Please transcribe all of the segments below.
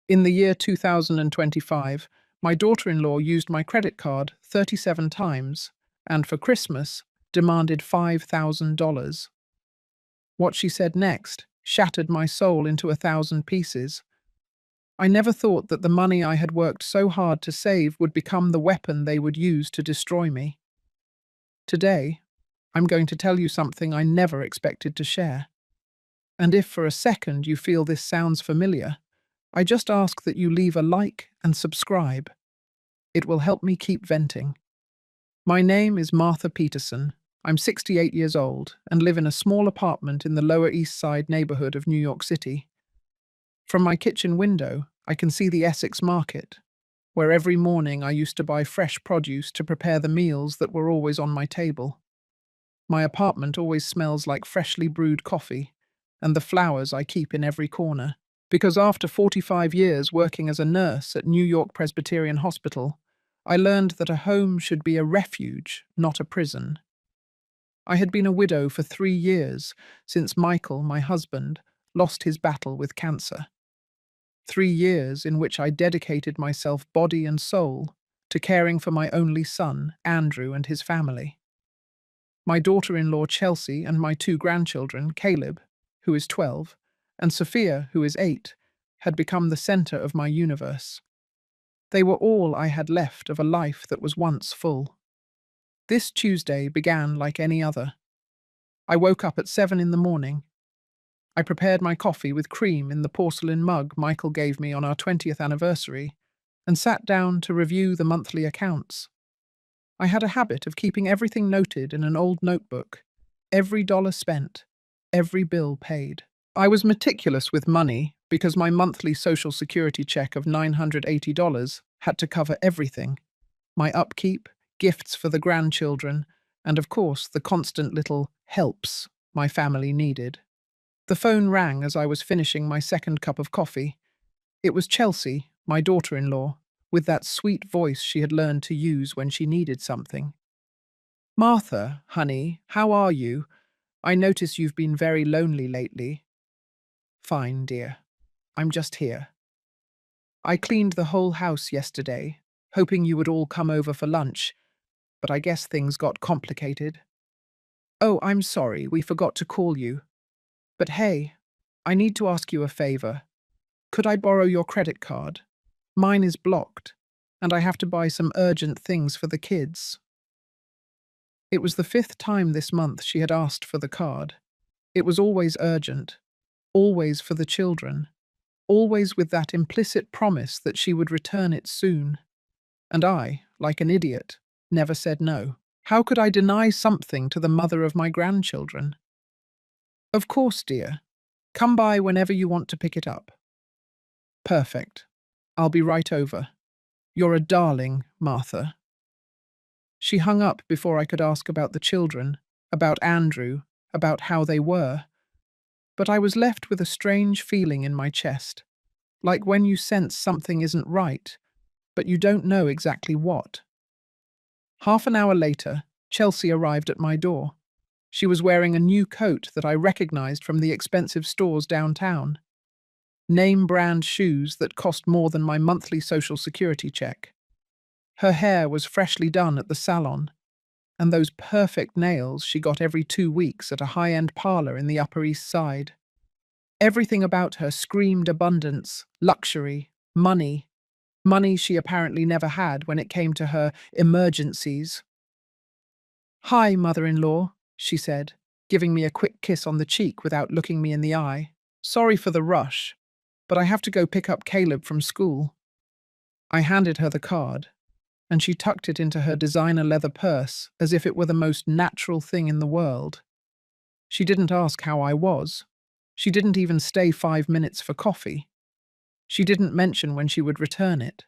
In the year 2025, my daughter-in-law used my credit card 37 times and for Christmas demanded $5,000. What she said next shattered my soul into 1,000 pieces. I never thought that the money I had worked so hard to save would become the weapon they would use to destroy me. Today, I'm going to tell you something I never expected to share. And if for a second you feel this sounds familiar, I just ask that you leave a like and subscribe. It will help me keep venting. My name is Martha Peterson. I'm 68 years old and live in a small apartment in the Lower East Side neighborhood of New York City. From my kitchen window, I can see the Essex Market, where every morning I used to buy fresh produce to prepare the meals that were always on my table. My apartment always smells like freshly brewed coffee, and the flowers I keep in every corner. Because after 45 years working as a nurse at New York Presbyterian Hospital, I learned that a home should be a refuge, not a prison. I had been a widow for 3 years since Michael, my husband, lost his battle with cancer. 3 years in which I dedicated myself body and soul to caring for my only son, Andrew, and his family. My daughter-in-law Chelsea and my 2 grandchildren, Caleb, who is 12, and Sophia, who is 8, had become the center of my universe. They were all I had left of a life that was once full. This Tuesday began like any other. I woke up at 7 in the morning. I prepared my coffee with cream in the porcelain mug Michael gave me on our 20th anniversary and sat down to review the monthly accounts. I had a habit of keeping everything noted in an old notebook, every dollar spent, every bill paid. I was meticulous with money because my monthly Social Security check of $980 had to cover everything: my upkeep, gifts for the grandchildren, and of course the constant little helps my family needed. The phone rang as I was finishing my second cup of coffee. It was Chelsea, my daughter-in-law, with that sweet voice she had learned to use when she needed something. "Martha, honey, how are you? I notice you've been very lonely lately." "Fine, dear. I'm just here. I cleaned the whole house yesterday, hoping you would all come over for lunch, but I guess things got complicated. Oh, I'm sorry, we forgot to call you. But hey, I need to ask you a favor. Could I borrow your credit card? Mine is blocked, and I have to buy some urgent things for the kids." It was the 5th time this month she had asked for the card. It was always urgent, always for the children, always with that implicit promise that she would return it soon. And I, like an idiot, never said no. How could I deny something to the mother of my grandchildren? "Of course, dear. Come by whenever you want to pick it up." "Perfect. I'll be right over. You're a darling, Martha." She hung up before I could ask about the children, about Andrew, about how they were. But I was left with a strange feeling in my chest, like when you sense something isn't right, but you don't know exactly what. Half an hour later, Chelsea arrived at my door. She was wearing a new coat that I recognized from the expensive stores downtown. Name-brand shoes that cost more than my monthly Social Security check. Her hair was freshly done at the salon, and those perfect nails she got every 2 weeks at a high-end parlor in the Upper East Side. Everything about her screamed abundance, luxury, money. Money she apparently never had when it came to her emergencies. "Hi, mother-in-law," she said, giving me a quick kiss on the cheek without looking me in the eye. "Sorry for the rush, but I have to go pick up Caleb from school." I handed her the card, and she tucked it into her designer leather purse as if it were the most natural thing in the world. She didn't ask how I was. She didn't even stay 5 minutes for coffee. She didn't mention when she would return it.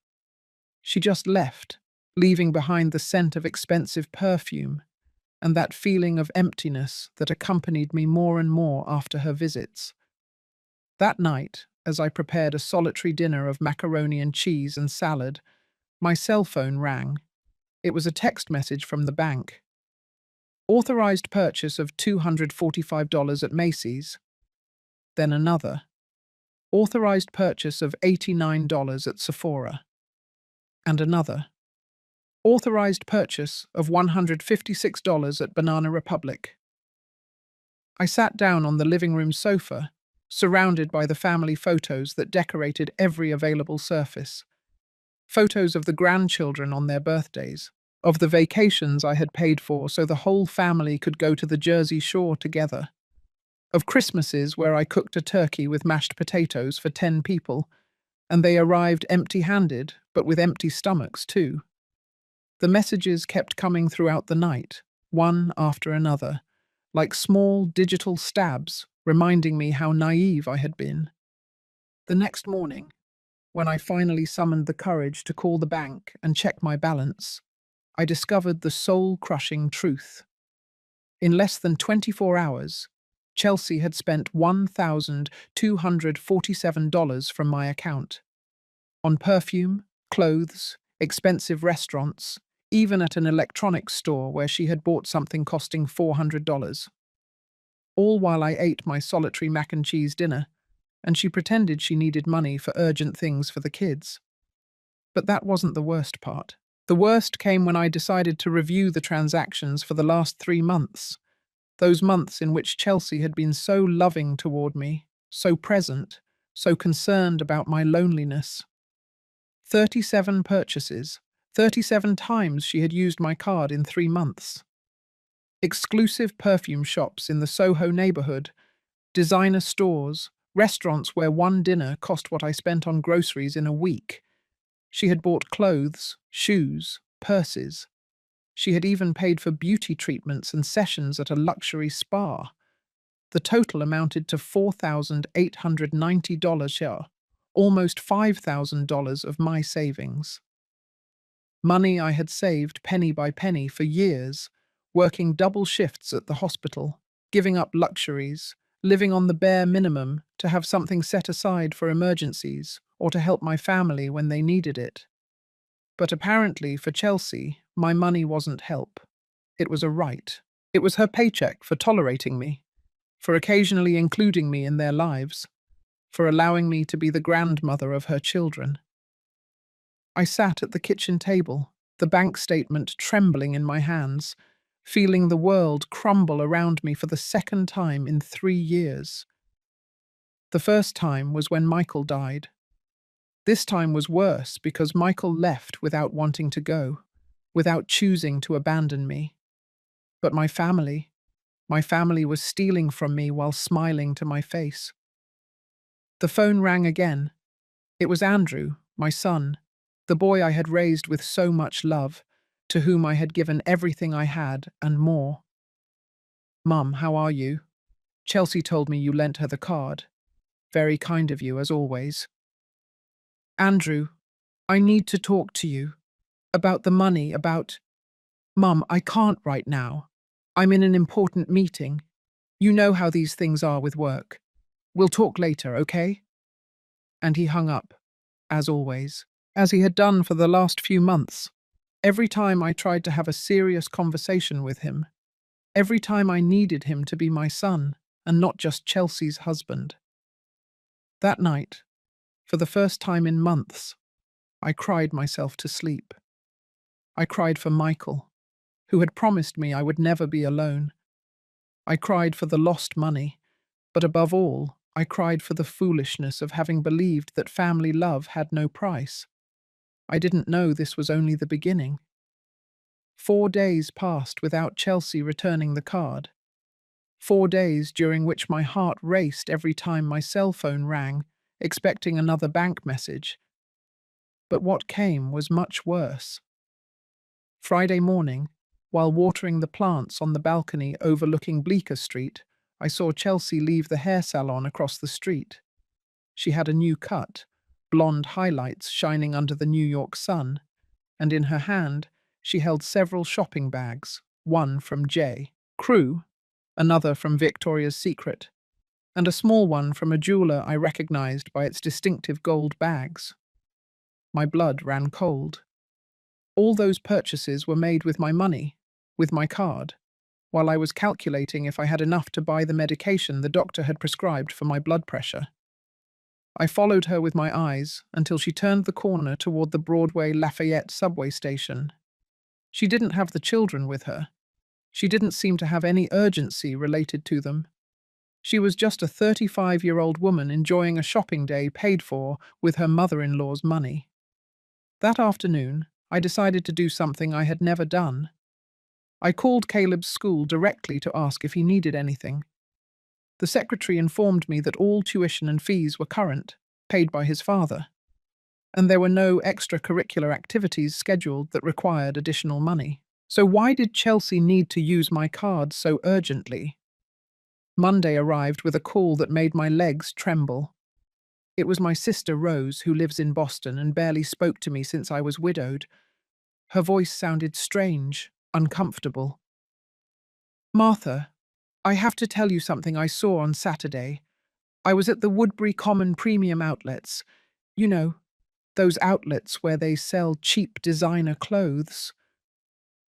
She just left, leaving behind the scent of expensive perfume and that feeling of emptiness that accompanied me more and more after her visits. That night, as I prepared a solitary dinner of macaroni and cheese and salad, my cell phone rang. It was a text message from the bank. "Authorized purchase of $245 at Macy's." Then another. Authorized purchase of $89 at Sephora. And another. Authorized purchase of $156 at Banana Republic. I sat down on the living room sofa, surrounded by the family photos that decorated every available surface. Photos of the grandchildren on their birthdays, of the vacations I had paid for so the whole family could go to the Jersey Shore together, of Christmases where I cooked a turkey with mashed potatoes for 10 people, and they arrived empty-handed, but with empty stomachs too. The messages kept coming throughout the night, one after another, like small digital stabs, reminding me how naive I had been. The next morning, when I finally summoned the courage to call the bank and check my balance, I discovered the soul-crushing truth. In less than 24 hours, Chelsea had spent $1,247 from my account. On perfume, clothes, expensive restaurants, even at an electronics store where she had bought something costing $400. All while I ate my solitary mac and cheese dinner, and she pretended she needed money for urgent things for the kids. But that wasn't the worst part. The worst came when I decided to review the transactions for the last 3 months, those months in which Chelsea had been so loving toward me, so present, so concerned about my loneliness. 37 purchases, 37 times she had used my card in 3 months. Exclusive perfume shops in the Soho neighborhood, designer stores, restaurants where one dinner cost what I spent on groceries in a week. She had bought clothes, shoes, purses. She had even paid for beauty treatments and sessions at a luxury spa. The total amounted to $4,890, almost $5,000 of my savings. Money I had saved penny by penny for years, working double shifts at the hospital, giving up luxuries, living on the bare minimum to have something set aside for emergencies or to help my family when they needed it. But apparently for Chelsea, my money wasn't help. It was a right. It was her paycheck for tolerating me, for occasionally including me in their lives, for allowing me to be the grandmother of her children. I sat at the kitchen table, the bank statement trembling in my hands, feeling the world crumble around me for the second time in 3 years. The first time was when Michael died. This time was worse because Michael left without wanting to go, without choosing to abandon me. But my family was stealing from me while smiling to my face. The phone rang again. It was Andrew, my son, the boy I had raised with so much love, to whom I had given everything I had and more. "Mum, how are you? Chelsea told me you lent her the card. Very kind of you, as always." "Andrew, I need to talk to you. About the money, about—" "Mum, I can't right now. I'm in an important meeting. You know how these things are with work. We'll talk later, okay?" And he hung up, as always, as he had done for the last few months. Every time I tried to have a serious conversation with him, every time I needed him to be my son and not just Chelsea's husband. That night, for the first time in months, I cried myself to sleep. I cried for Michael, who had promised me I would never be alone. I cried for the lost money, but above all, I cried for the foolishness of having believed that family love had no price. I didn't know this was only the beginning. 4 days passed without Chelsea returning the card. 4 days during which my heart raced every time my cell phone rang, expecting another bank message. But what came was much worse. Friday morning, while watering the plants on the balcony overlooking Bleecker Street, I saw Chelsea leave the hair salon across the street. She had a new cut, blonde highlights shining under the New York sun, and in her hand she held several shopping bags, one from J. Crew, another from Victoria's Secret, and a small one from a jeweler I recognized by its distinctive gold bags. My blood ran cold. All those purchases were made with my money, with my card, while I was calculating if I had enough to buy the medication the doctor had prescribed for my blood pressure. I followed her with my eyes until she turned the corner toward the Broadway Lafayette subway station. She didn't have the children with her. She didn't seem to have any urgency related to them. She was just a 35-year-old woman enjoying a shopping day paid for with her mother-in-law's money. That afternoon, I decided to do something I had never done. I called Caleb's school directly to ask if he needed anything. The secretary informed me that all tuition and fees were current, paid by his father, and there were no extracurricular activities scheduled that required additional money. So why did Chelsea need to use my card so urgently? Monday arrived with a call that made my legs tremble. It was my sister Rose, who lives in Boston and barely spoke to me since I was widowed. Her voice sounded strange, uncomfortable. "Martha, I have to tell you something I saw on Saturday. I was at the Woodbury Common Premium Outlets. You know, those outlets where they sell cheap designer clothes."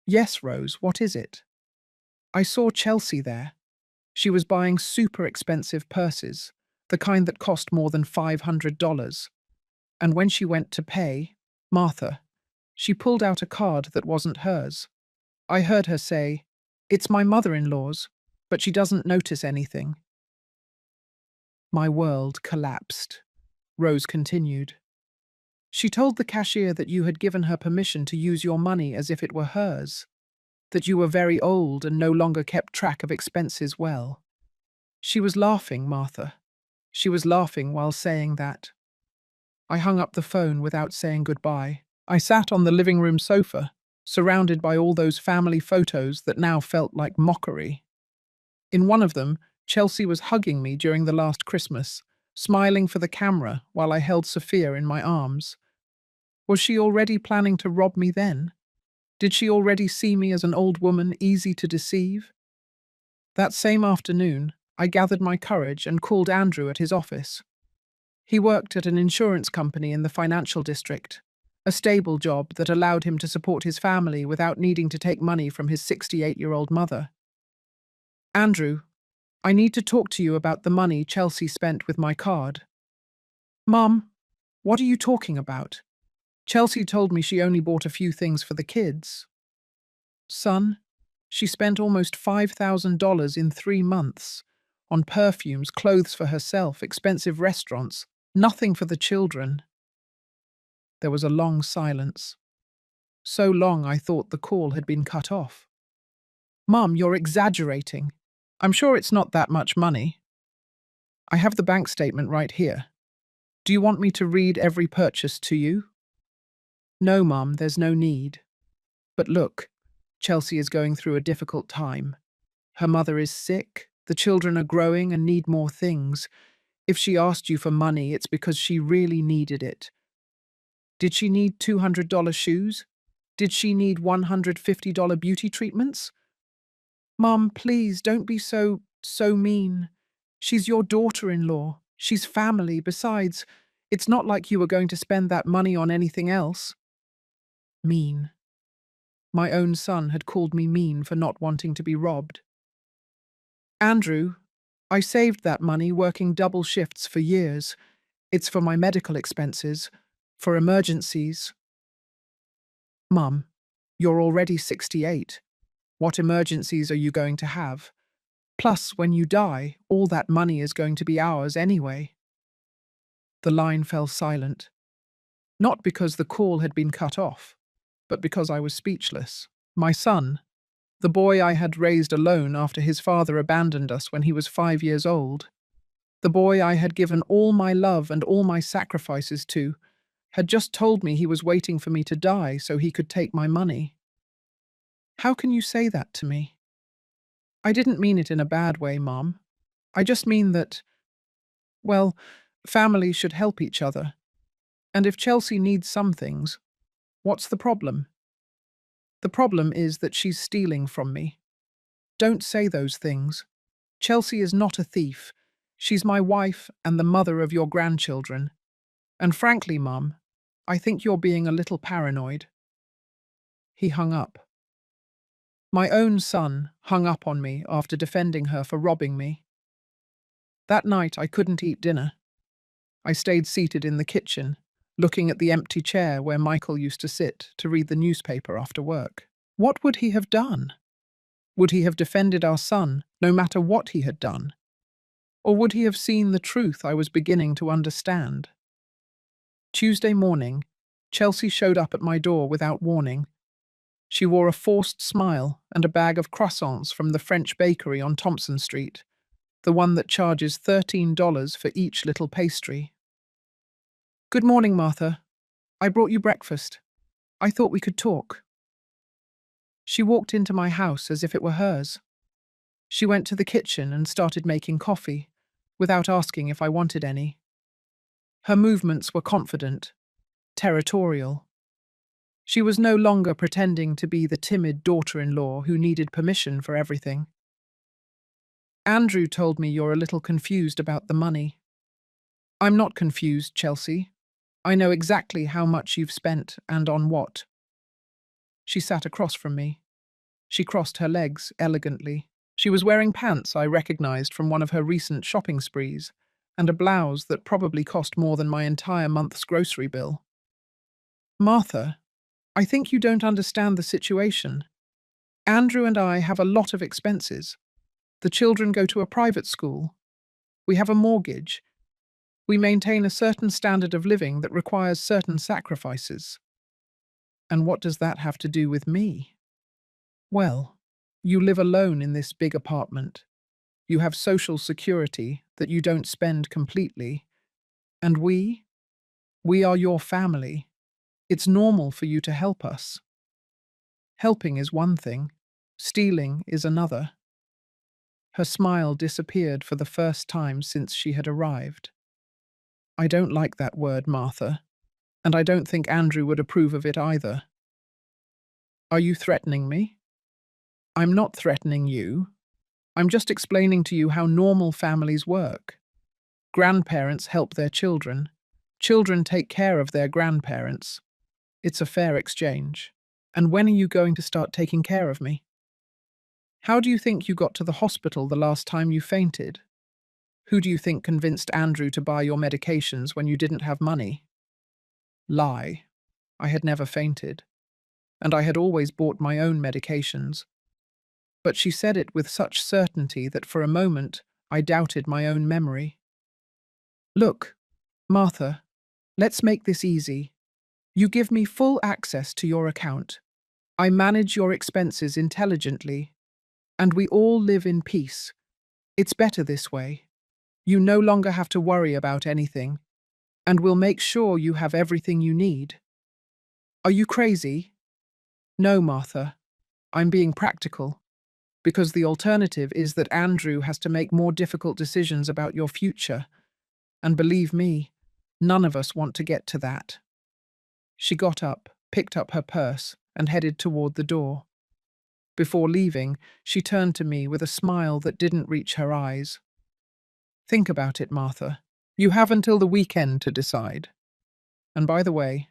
"Yes, Rose, what is it?" "I saw Chelsea there. She was buying super expensive purses, the kind that cost more than $500. And when she went to pay, Martha, she pulled out a card that wasn't hers. I heard her say, 'It's my mother-in-law's, but she doesn't notice anything.'" My world collapsed. Rose continued. "She told the cashier that you had given her permission to use your money as if it were hers, that you were very old and no longer kept track of expenses well. She was laughing, Martha. She was laughing while saying that." I hung up the phone without saying goodbye. I sat on the living room sofa, surrounded by all those family photos that now felt like mockery. In one of them, Chelsea was hugging me during the last Christmas, smiling for the camera while I held Sophia in my arms. Was she already planning to rob me then? Did she already see me as an old woman easy to deceive? That same afternoon, I gathered my courage and called Andrew at his office. He worked at an insurance company in the financial district, a stable job that allowed him to support his family without needing to take money from his 68-year-old mother. "Andrew, I need to talk to you about the money Chelsea spent with my card." "Mum, what are you talking about? Chelsea told me she only bought a few things for the kids." "Son, she spent almost $5,000 in 3 months on perfumes, clothes for herself, expensive restaurants, nothing for the children." There was a long silence. So long I thought the call had been cut off. "Mum, you're exaggerating. I'm sure it's not that much money. I have the bank statement right here. Do you want me to read every purchase to you?" "No, Mum, there's no need. But look, Chelsea is going through a difficult time. Her mother is sick, the children are growing and need more things. If she asked you for money, it's because she really needed it. Did she need $200 shoes? Did she need $150 beauty treatments?" "Mum, please, don't be so mean. She's your daughter-in-law. She's family. Besides, it's not like you were going to spend that money on anything else." Mean. My own son had called me mean for not wanting to be robbed. "Andrew, I saved that money working double shifts for years. It's for my medical expenses, for emergencies." "Mum, you're already 68. What emergencies are you going to have? Plus, when you die, all that money is going to be ours anyway." The line fell silent. Not because the call had been cut off, but because I was speechless. My son, the boy I had raised alone after his father abandoned us when he was 5 years old, the boy I had given all my love and all my sacrifices to, had just told me he was waiting for me to die so he could take my money. How can you say that to me? I didn't mean it in a bad way, Mom. I just mean that, well, families should help each other. And if Chelsea needs some things, what's the problem? The problem is that she's stealing from me. Don't say those things. Chelsea is not a thief. She's my wife and the mother of your grandchildren. And frankly, Mum, I think you're being a little paranoid." He hung up. My own son hung up on me after defending her for robbing me. That night I couldn't eat dinner. I stayed seated in the kitchen, looking at the empty chair where Michael used to sit to read the newspaper after work. What would he have done? Would he have defended our son, no matter what he had done? Or would he have seen the truth I was beginning to understand? Tuesday morning, Chelsea showed up at my door without warning. She wore a forced smile and a bag of croissants from the French bakery on Thompson Street, the one that charges $13 for each little pastry. "Good morning, Martha. I brought you breakfast. I thought we could talk." She walked into my house as if it were hers. She went to the kitchen and started making coffee, without asking if I wanted any. Her movements were confident, territorial. She was no longer pretending to be the timid daughter-in-law who needed permission for everything. "Andrew told me you're a little confused about the money." "I'm not confused, Chelsea. I know exactly how much you've spent and on what." She sat across from me. She crossed her legs elegantly. She was wearing pants I recognized from one of her recent shopping sprees, and a blouse that probably cost more than my entire month's grocery bill. "Martha, I think you don't understand the situation. Andrew and I have a lot of expenses. The children go to a private school. We have a mortgage. We maintain a certain standard of living that requires certain sacrifices. And what does that have to do with me? Well, you live alone in this big apartment. You have social security that you don't spend completely. And we are your family. It's normal for you to help us. Helping is one thing, stealing is another." Her smile disappeared for the first time since she had arrived. "I don't like that word, Martha, and I don't think Andrew would approve of it either." "Are you threatening me?" "I'm not threatening you. I'm just explaining to you how normal families work. Grandparents help their children. Children take care of their grandparents. It's a fair exchange. And when are you going to start taking care of me? How do you think you got to the hospital the last time you fainted? Who do you think convinced Andrew to buy your medications when you didn't have money?" Lie. I had never fainted, and I had always bought my own medications. But she said it with such certainty that for a moment I doubted my own memory. "Look, Martha, let's make this easy. You give me full access to your account. I manage your expenses intelligently, and we all live in peace. It's better this way. You no longer have to worry about anything, and we'll make sure you have everything you need." "Are you crazy?" "No, Martha. I'm being practical, because the alternative is that Andrew has to make more difficult decisions about your future, and believe me, none of us want to get to that." She got up, picked up her purse, and headed toward the door. Before leaving, she turned to me with a smile that didn't reach her eyes. "Think about it, Martha. You have until the weekend to decide. And by the way,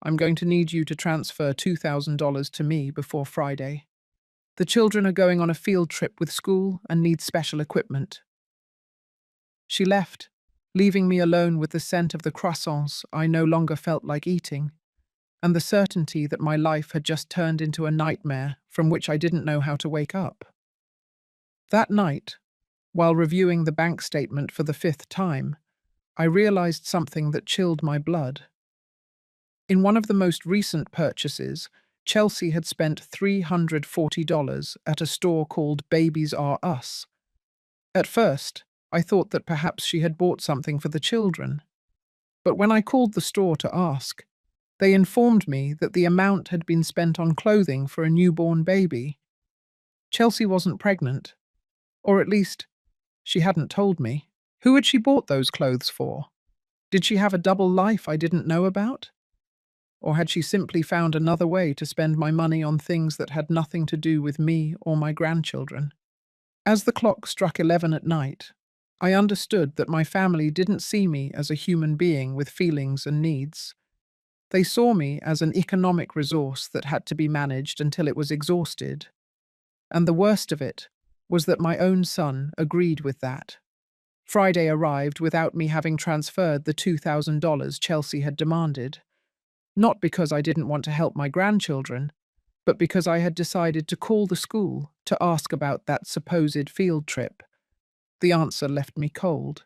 I'm going to need you to transfer $2,000 to me before Friday. The children are going on a field trip with school and need special equipment." She left, leaving me alone with the scent of the croissants I no longer felt like eating, and the certainty that my life had just turned into a nightmare from which I didn't know how to wake up. That night, while reviewing the bank statement for the 5th time, I realized something that chilled my blood. In one of the most recent purchases, Chelsea had spent $340 at a store called Babies R Us. At first, I thought that perhaps she had bought something for the children. But when I called the store to ask, they informed me that the amount had been spent on clothing for a newborn baby. Chelsea wasn't pregnant, or at least, she hadn't told me. Who had she bought those clothes for? Did she have a double life I didn't know about? Or had she simply found another way to spend my money on things that had nothing to do with me or my grandchildren? As the clock struck 11 at night, I understood that my family didn't see me as a human being with feelings and needs. They saw me as an economic resource that had to be managed until it was exhausted. And the worst of it was that my own son agreed with that. Friday arrived without me having transferred the $2,000 Chelsea had demanded. Not because I didn't want to help my grandchildren, but because I had decided to call the school to ask about that supposed field trip. The answer left me cold.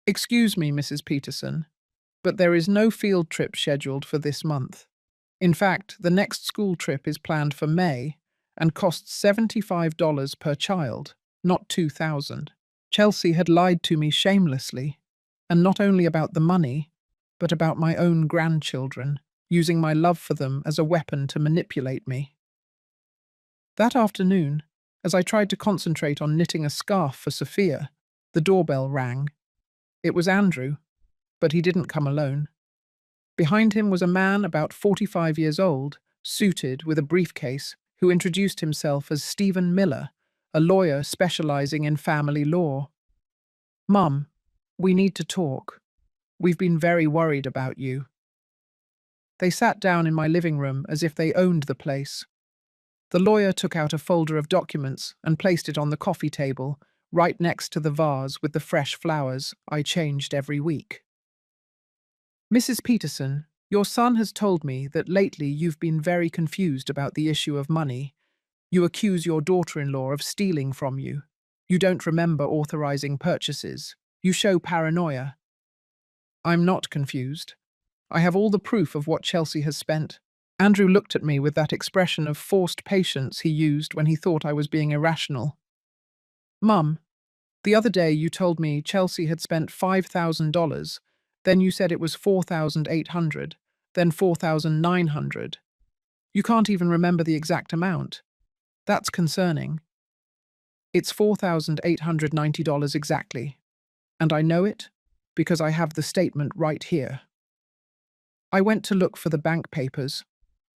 "Excuse me, Mrs. Peterson, but there is no field trip scheduled for this month. In fact, the next school trip is planned for May and costs $75 per child, not $2,000. Chelsea had lied to me shamelessly, and not only about the money, but about my own grandchildren, using my love for them as a weapon to manipulate me. That afternoon, as I tried to concentrate on knitting a scarf for Sophia, the doorbell rang. It was Andrew, but he didn't come alone. Behind him was a man about 45 years old, suited with a briefcase, who introduced himself as Stephen Miller, a lawyer specializing in family law. "Mum, we need to talk. We've been very worried about you." They sat down in my living room as if they owned the place. The lawyer took out a folder of documents and placed it on the coffee table, right next to the vase with the fresh flowers I changed every week. "Mrs. Peterson, your son has told me that lately you've been very confused about the issue of money. You accuse your daughter-in-law of stealing from you. You don't remember authorizing purchases. You show paranoia." "I'm not confused. I have all the proof of what Chelsea has spent." Andrew looked at me with that expression of forced patience he used when he thought I was being irrational. "Mum, the other day you told me Chelsea had spent $5,000, then you said it was 4,800, then 4,900. You can't even remember the exact amount. That's concerning." "It's $4,890 exactly, and I know it because I have the statement right here." I went to look for the bank papers,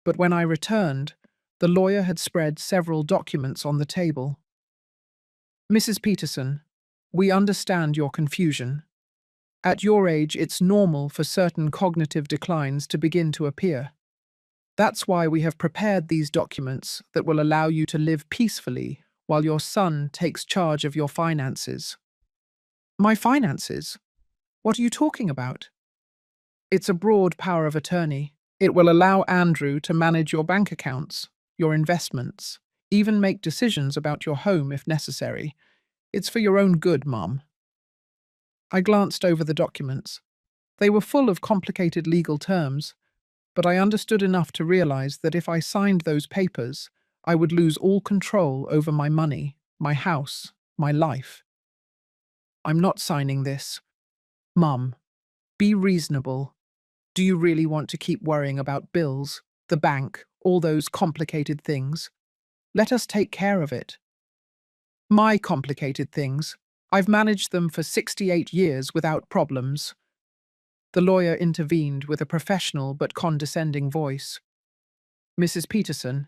but when I returned, the lawyer had spread several documents on the table. "Mrs. Peterson, we understand your confusion. At your age, it's normal for certain cognitive declines to begin to appear. That's why we have prepared these documents that will allow you to live peacefully while your son takes charge of your finances." "My finances? What are you talking about?" "It's a broad power of attorney. It will allow Andrew to manage your bank accounts, your investments, even make decisions about your home if necessary. It's for your own good, Mum." I glanced over the documents. They were full of complicated legal terms, but I understood enough to realize that if I signed those papers, I would lose all control over my money, my house, my life. "I'm not signing this. Mum, be reasonable. Do you really want to keep worrying about bills, the bank, all those complicated things? Let us take care of it." "My complicated things. I've managed them for 68 years without problems." The lawyer intervened with a professional but condescending voice. "Mrs. Peterson,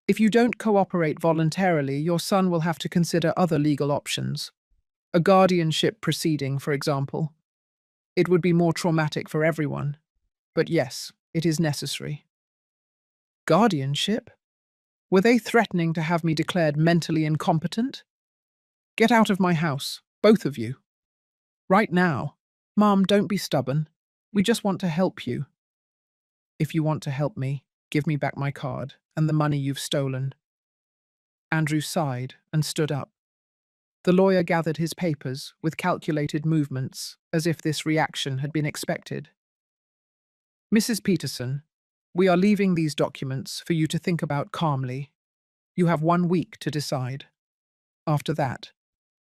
if you don't cooperate voluntarily, your son will have to consider other legal options. A guardianship proceeding, for example. It would be more traumatic for everyone. But yes, it is necessary." "Guardianship? Were they threatening to have me declared mentally incompetent? Get out of my house, both of you. Right now. Mom, don't be stubborn. We just want to help you." "If you want to help me, give me back my card and the money you've stolen." Andrew sighed and stood up. The lawyer gathered his papers with calculated movements, as if this reaction had been expected. "Mrs. Peterson, we are leaving these documents for you to think about calmly. You have 1 week to decide. After that,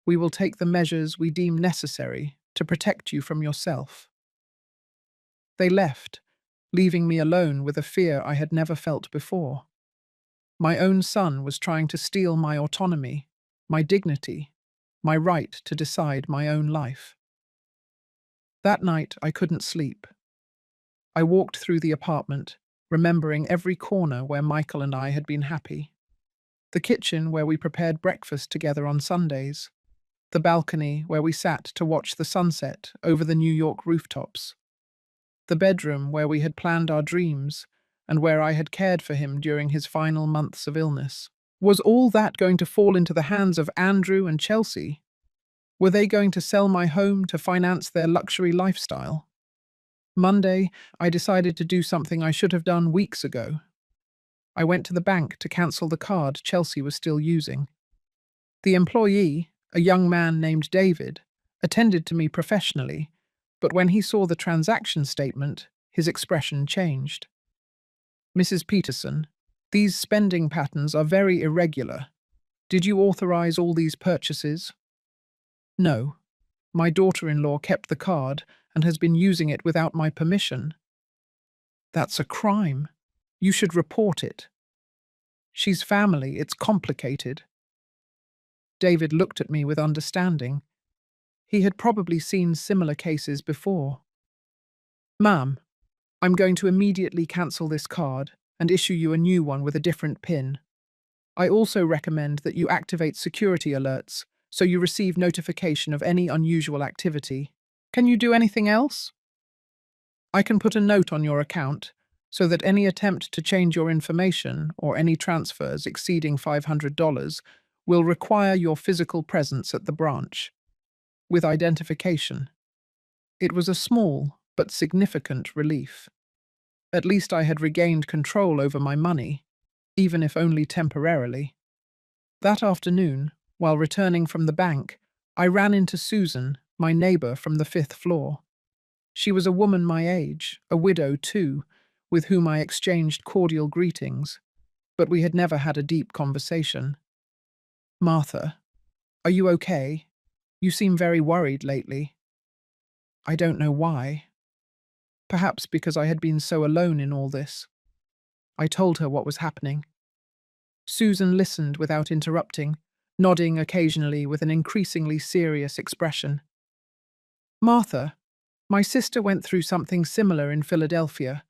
we will take the measures we deem necessary to protect you from yourself." They left, leaving me alone with a fear I had never felt before. My own son was trying to steal my autonomy, my dignity, my right to decide my own life. That night, I couldn't sleep. I walked through the apartment, remembering every corner where Michael and I had been happy. The kitchen where we prepared breakfast together on Sundays. The balcony where we sat to watch the sunset over the New York rooftops. The bedroom where we had planned our dreams and where I had cared for him during his final months of illness. Was all that going to fall into the hands of Andrew and Chelsea? Were they going to sell my home to finance their luxury lifestyle? Monday, I decided to do something I should have done weeks ago. I went to the bank to cancel the card Chelsea was still using. The employee, a young man named David, attended to me professionally, but when he saw the transaction statement, his expression changed. Mrs. Peterson, these spending patterns are very irregular. Did you authorize all these purchases? No. My daughter-in-law kept the card and has been using it without my permission. That's a crime. You should report it. She's family, it's complicated. David looked at me with understanding. He had probably seen similar cases before. Ma'am, I'm going to immediately cancel this card and issue you a new one with a different PIN. I also recommend that you activate security alerts so you receive notification of any unusual activity. Can you do anything else? I can put a note on your account so that any attempt to change your information or any transfers exceeding $500 will require your physical presence at the branch, with identification. It was a small but significant relief. At least I had regained control over my money, even if only temporarily. That afternoon, while returning from the bank, I ran into Susan, my neighbor from the 5th floor. She was a woman my age, a widow too, with whom I exchanged cordial greetings, but we had never had a deep conversation. Martha, are you okay? You seem very worried lately. I don't know why. Perhaps because I had been so alone in all this. I told her what was happening. Susan listened without interrupting, nodding occasionally with an increasingly serious expression. Martha, my sister went through something similar in Philadelphia.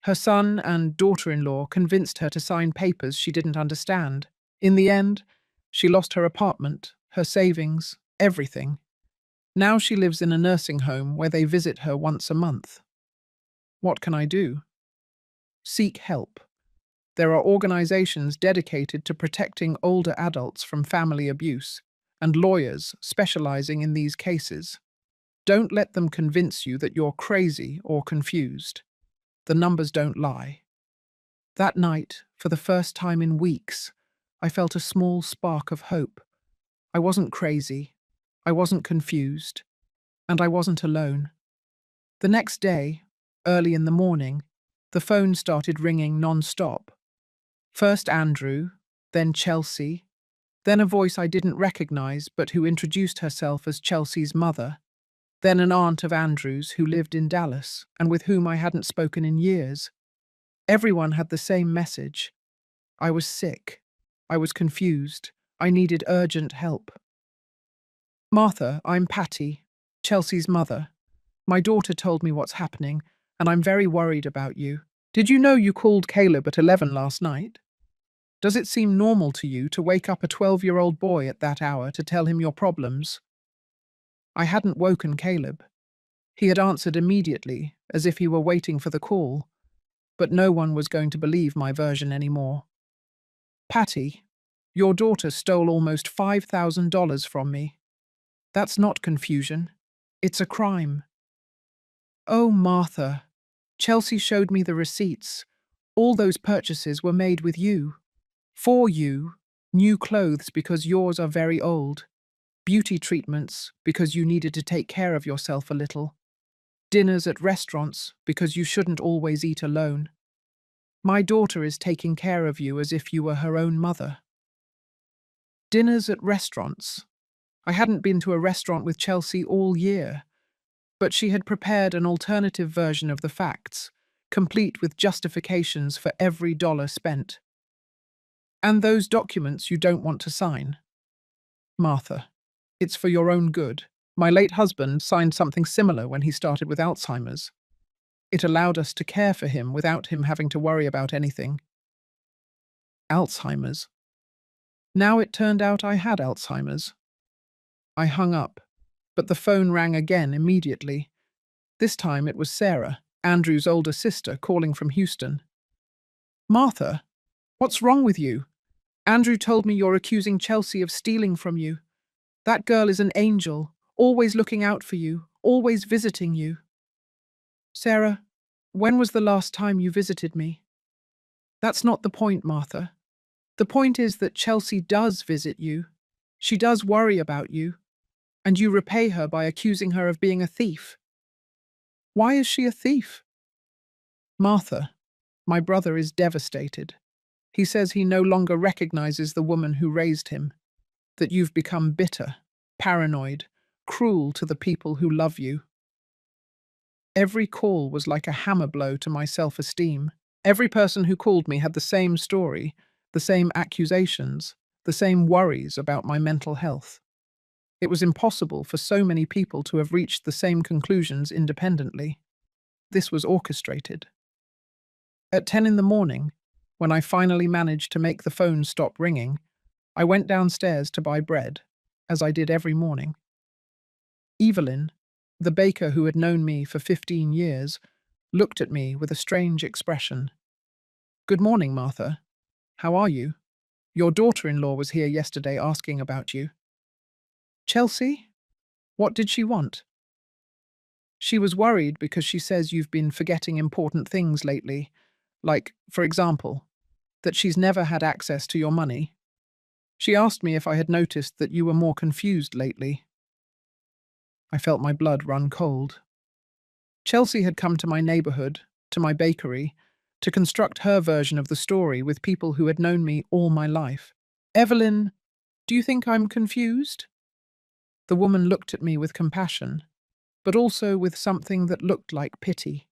Her son and daughter-in-law convinced her to sign papers she didn't understand. In the end, she lost her apartment, her savings, everything. Now she lives in a nursing home where they visit her once a month. What can I do? Seek help. There are organizations dedicated to protecting older adults from family abuse, and lawyers specializing in these cases. Don't let them convince you that you're crazy or confused. The numbers don't lie. That night, for the first time in weeks, I felt a small spark of hope. I wasn't crazy, I wasn't confused, and I wasn't alone. The next day, early in the morning, the phone started ringing non-stop. First Andrew, then Chelsea, then a voice I didn't recognize but who introduced herself as Chelsea's mother, then an aunt of Andrew's who lived in Dallas and with whom I hadn't spoken in years. Everyone had the same message. I was sick. I was confused. I needed urgent help. Martha, I'm Patty, Chelsea's mother. My daughter told me what's happening, and I'm very worried about you. Did you know you called Caleb at 11 last night? Does it seem normal to you to wake up a 12-year-old boy at that hour to tell him your problems? I hadn't woken Caleb. He had answered immediately, as if he were waiting for the call, but no one was going to believe my version anymore. Patty, your daughter stole almost $5,000 from me. That's not confusion. It's a crime. Oh, Martha, Chelsea showed me the receipts. All those purchases were made with you. For you, new clothes because yours are very old, beauty treatments because you needed to take care of yourself a little, dinners at restaurants because you shouldn't always eat alone. My daughter is taking care of you as if you were her own mother. Dinners at restaurants. I hadn't been to a restaurant with Chelsea all year, but she had prepared an alternative version of the facts, complete with justifications for every dollar spent. And those documents you don't want to sign. Martha, it's for your own good. My late husband signed something similar when he started with Alzheimer's. It allowed us to care for him without him having to worry about anything. Alzheimer's. Now it turned out I had Alzheimer's. I hung up, but the phone rang again immediately. This time it was Sarah, Andrew's older sister, calling from Houston. Martha, what's wrong with you? Andrew told me you're accusing Chelsea of stealing from you. That girl is an angel, always looking out for you, always visiting you. Sarah, when was the last time you visited me? That's not the point, Martha. The point is that Chelsea does visit you. She does worry about you, and you repay her by accusing her of being a thief. Why is she a thief? Martha, my brother is devastated. He says he no longer recognizes the woman who raised him, that you've become bitter, paranoid, cruel to the people who love you. Every call was like a hammer blow to my self-esteem. Every person who called me had the same story, the same accusations, the same worries about my mental health. It was impossible for so many people to have reached the same conclusions independently. This was orchestrated. At 10 in the morning, when I finally managed to make the phone stop ringing, I went downstairs to buy bread, as I did every morning. Evelyn, the baker who had known me for 15 years, looked at me with a strange expression. "Good morning, Martha. How are you? Your daughter-in-law was here yesterday asking about you." "Chelsea? What did she want?" "She was worried because she says you've been forgetting important things lately, like, for example, that she's never had access to your money. She asked me if I had noticed that you were more confused lately." I felt my blood run cold. Chelsea had come to my neighborhood, to my bakery, to construct her version of the story with people who had known me all my life. "Evelyn, do you think I'm confused?" The woman looked at me with compassion, but also with something that looked like pity.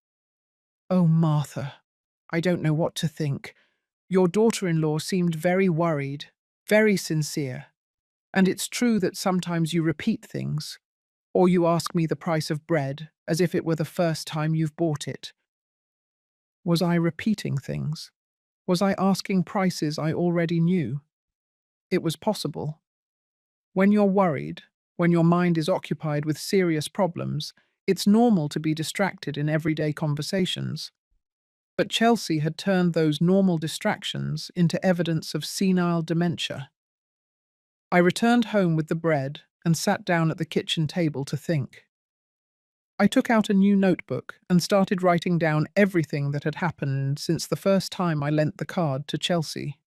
"Oh, Martha, I don't know what to think. Your daughter-in-law seemed very worried, very sincere. And it's true that sometimes you repeat things, or you ask me the price of bread as if it were the first time you've bought it." Was I repeating things? Was I asking prices I already knew? It was possible. When you're worried, when your mind is occupied with serious problems, it's normal to be distracted in everyday conversations. But Chelsea had turned those normal distractions into evidence of senile dementia. I returned home with the bread and sat down at the kitchen table to think. I took out a new notebook and started writing down everything that had happened since the first time I lent the card to Chelsea.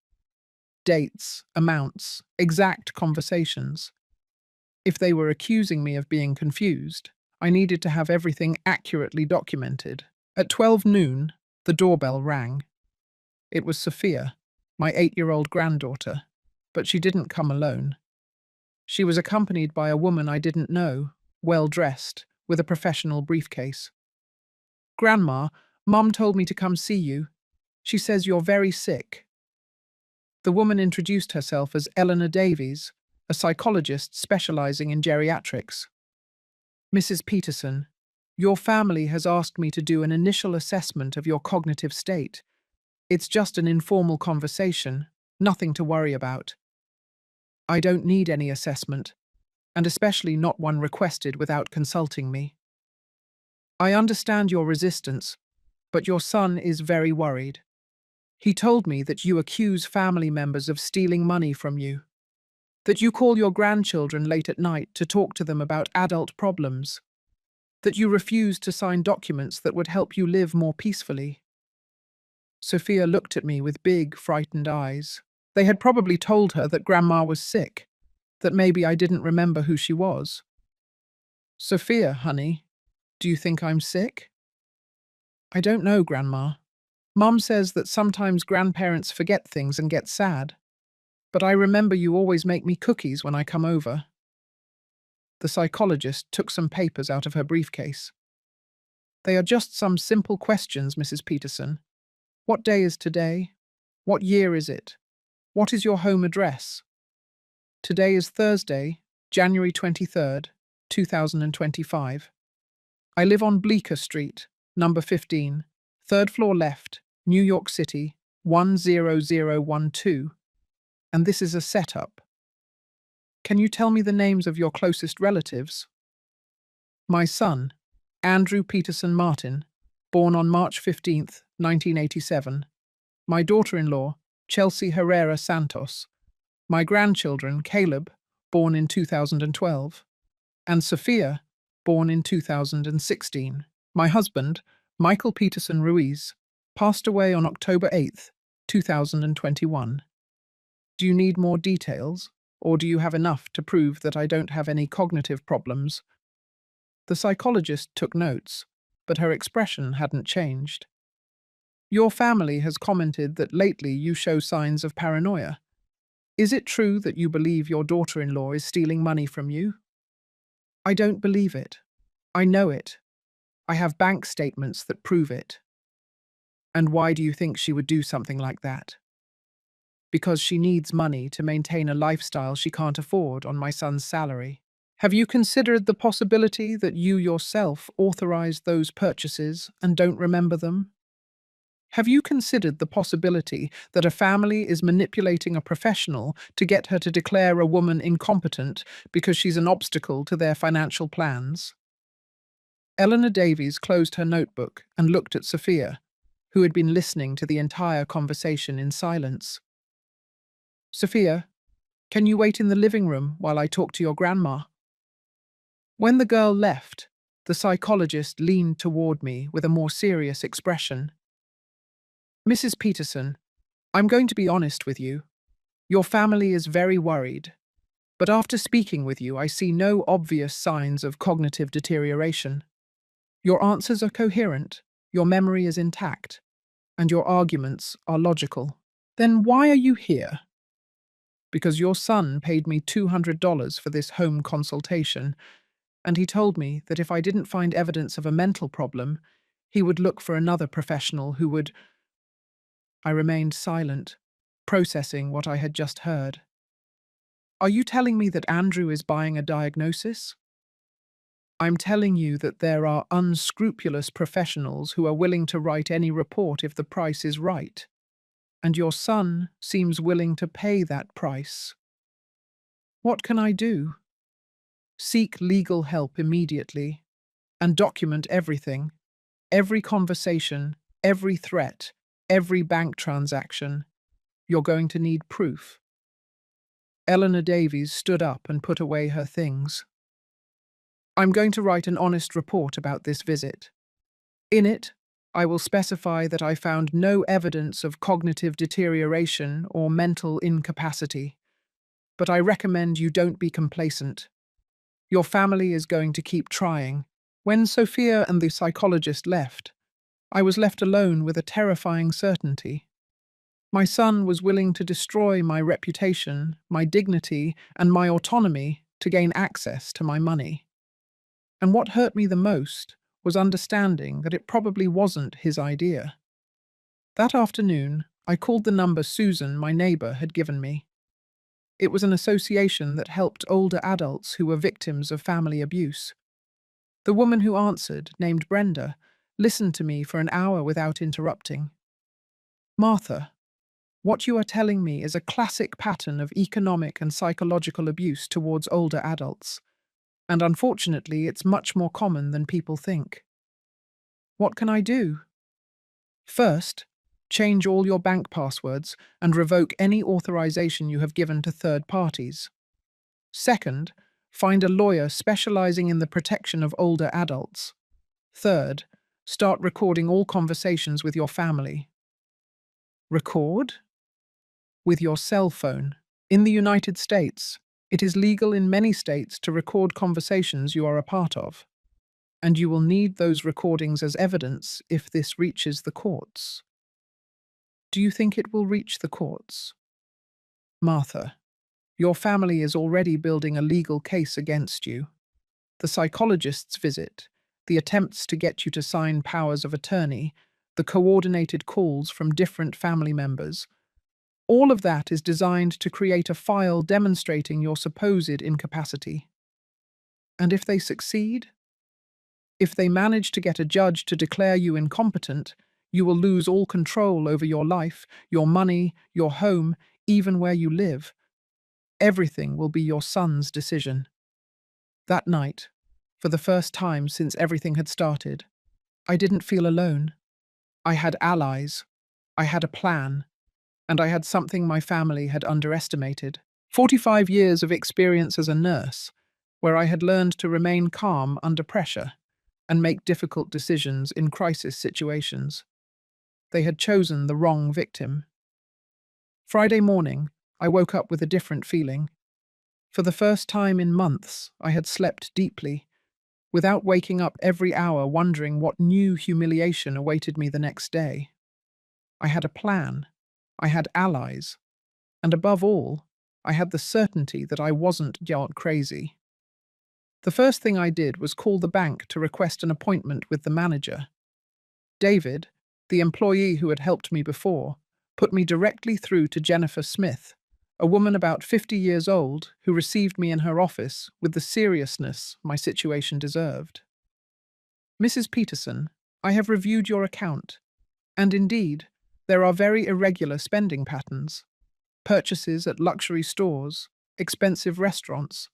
Dates, amounts, exact conversations. If they were accusing me of being confused, I needed to have everything accurately documented. At 12 noon, the doorbell rang. It was Sophia, my 8-year-old granddaughter, but she didn't come alone. She was accompanied by a woman I didn't know, well-dressed, with a professional briefcase. "Grandma, Mum told me to come see you. She says you're very sick." The woman introduced herself as Eleanor Davies, a psychologist specializing in geriatrics. "Mrs. Peterson, your family has asked me to do an initial assessment of your cognitive state. It's just an informal conversation, nothing to worry about." "I don't need any assessment, and especially not one requested without consulting me. I understand your resistance, but your son is very worried. He told me that you accuse family members of stealing money from you, that you call your grandchildren late at night to talk to them about adult problems, that you refuse to sign documents that would help you live more peacefully." Sophia looked at me with big, frightened eyes. They had probably told her that Grandma was sick, that maybe I didn't remember who she was. "Sophia, honey, do you think I'm sick?" "I don't know, Grandma. Mum says that sometimes grandparents forget things and get sad. But I remember you always make me cookies when I come over." The psychologist took some papers out of her briefcase. "They are just some simple questions, Mrs. Peterson. What day is today? What year is it? What is your home address?" "Today is Thursday, January 23rd, 2025. I live on Bleecker Street, number 15, third floor left, New York City, 10012. And this is a setup. Can you tell me the names of your closest relatives?" "My son, Andrew Peterson Martin, born on March 15th, 1987. My daughter-in-law, Chelsea Herrera Santos. My grandchildren, Caleb, born in 2012, and Sophia, born in 2016. My husband, Michael Peterson Ruiz, passed away on October 8th, 2021. Do you need more details, or do you have enough to prove that I don't have any cognitive problems? The psychologist took notes, but her expression hadn't changed. Your family has commented that lately you show signs of paranoia. Is it true that you believe your daughter-in-law is stealing money from you? I don't believe it. I know it. I have bank statements that prove it. And why do you think she would do something like that? Because she needs money to maintain a lifestyle she can't afford on my son's salary. Have you considered the possibility that you yourself authorized those purchases and don't remember them? Have you considered the possibility that a family is manipulating a professional to get her to declare a woman incompetent because she's an obstacle to their financial plans? Eleanor Davies closed her notebook and looked at Sophia, who had been listening to the entire conversation in silence. Sophia, can you wait in the living room while I talk to your grandma? When the girl left, the psychologist leaned toward me with a more serious expression. Mrs. Peterson, I'm going to be honest with you. Your family is very worried, but after speaking with you, I see no obvious signs of cognitive deterioration. Your answers are coherent, your memory is intact, and your arguments are logical. Then why are you here? Because your son paid me $200 for this home consultation, and he told me that if I didn't find evidence of a mental problem, he would look for another professional who would. I remained silent, processing what I had just heard. Are you telling me that Andrew is buying a diagnosis? I'm telling you that there are unscrupulous professionals who are willing to write any report if the price is right, and your son seems willing to pay that price. What can I do? Seek legal help immediately and document everything, every conversation, every threat, every bank transaction. You're going to need proof. Eleanor Davies stood up and put away her things. I'm going to write an honest report about this visit. In it, I will specify that I found no evidence of cognitive deterioration or mental incapacity, but I recommend you don't be complacent. Your family is going to keep trying. When Sophia and the psychologist left, I was left alone with a terrifying certainty. My son was willing to destroy my reputation, my dignity, and my autonomy to gain access to my money. And what hurt me the most was understanding that it probably wasn't his idea. That afternoon, I called the number Susan, my neighbor, had given me. It was an association that helped older adults who were victims of family abuse. The woman who answered, named Brenda, listened to me for an hour without interrupting. Martha, what you are telling me is a classic pattern of economic and psychological abuse towards older adults, and unfortunately it's much more common than people think. What can I do? First, change all your bank passwords and revoke any authorization you have given to third parties. Second, find a lawyer specializing in the protection of older adults. Third, start recording all conversations with your family. Record? With your cell phone. In the United States, it is legal in many states to record conversations you are a part of, and you will need those recordings as evidence if this reaches the courts. Do you think it will reach the courts? Martha, your family is already building a legal case against you. The psychologist's visit, the attempts to get you to sign powers of attorney, the coordinated calls from different family members, all of that is designed to create a file demonstrating your supposed incapacity. And if they succeed? If they manage to get a judge to declare you incompetent, you will lose all control over your life, your money, your home, even where you live. Everything will be your son's decision. That night, for the first time since everything had started, I didn't feel alone. I had allies. I had a plan. And I had something my family had underestimated. 45 years of experience as a nurse, where I had learned to remain calm under pressure and make difficult decisions in crisis situations. They had chosen the wrong victim. Friday morning, I woke up with a different feeling. For the first time in months, I had slept deeply, without waking up every hour wondering what new humiliation awaited me the next day. I had a plan. I had allies. And above all, I had the certainty that I wasn't yard crazy. The first thing I did was call the bank to request an appointment with the manager. David, the employee who had helped me before, put me directly through to Jennifer Smith, a woman about 50 years old who received me in her office with the seriousness my situation deserved. Mrs. Peterson, I have reviewed your account, and indeed, there are very irregular spending patterns. Purchases at luxury stores, expensive restaurants,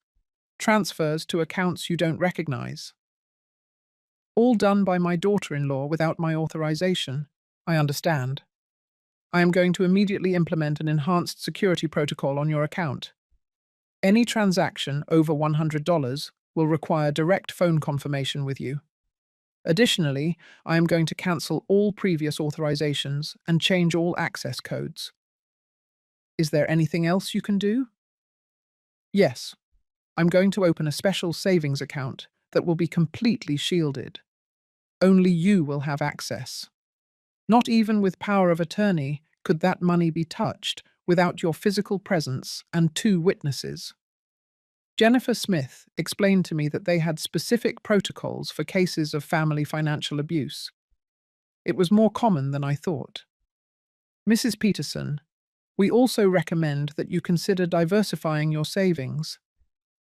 transfers to accounts you don't recognize. All done by my daughter-in-law without my authorization. I understand. I am going to immediately implement an enhanced security protocol on your account. Any transaction over $100 will require direct phone confirmation with you. Additionally, I am going to cancel all previous authorizations and change all access codes. Is there anything else you can do? Yes. I'm going to open a special savings account that will be completely shielded. Only you will have access. Not even with power of attorney could that money be touched without your physical presence and 2 witnesses. Jennifer Smith explained to me that they had specific protocols for cases of family financial abuse. It was more common than I thought. Mrs. Peterson, we also recommend that you consider diversifying your savings.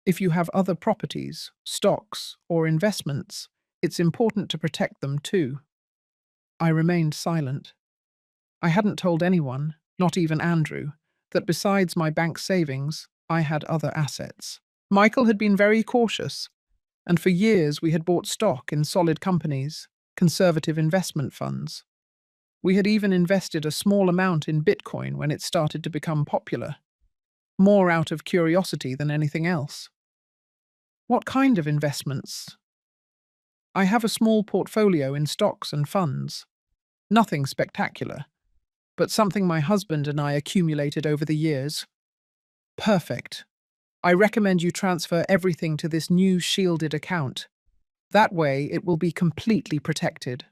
If you have other properties, stocks, or investments, it's important to protect them too. I remained silent. I hadn't told anyone, not even Andrew, that besides my bank savings, I had other assets. Michael had been very cautious, and for years we had bought stock in solid companies, conservative investment funds. We had even invested a small amount in Bitcoin when it started to become popular, more out of curiosity than anything else. What kind of investments? I have a small portfolio in stocks and funds. Nothing spectacular, but something my husband and I accumulated over the years. Perfect. I recommend you transfer everything to this new shielded account. That way, it will be completely protected.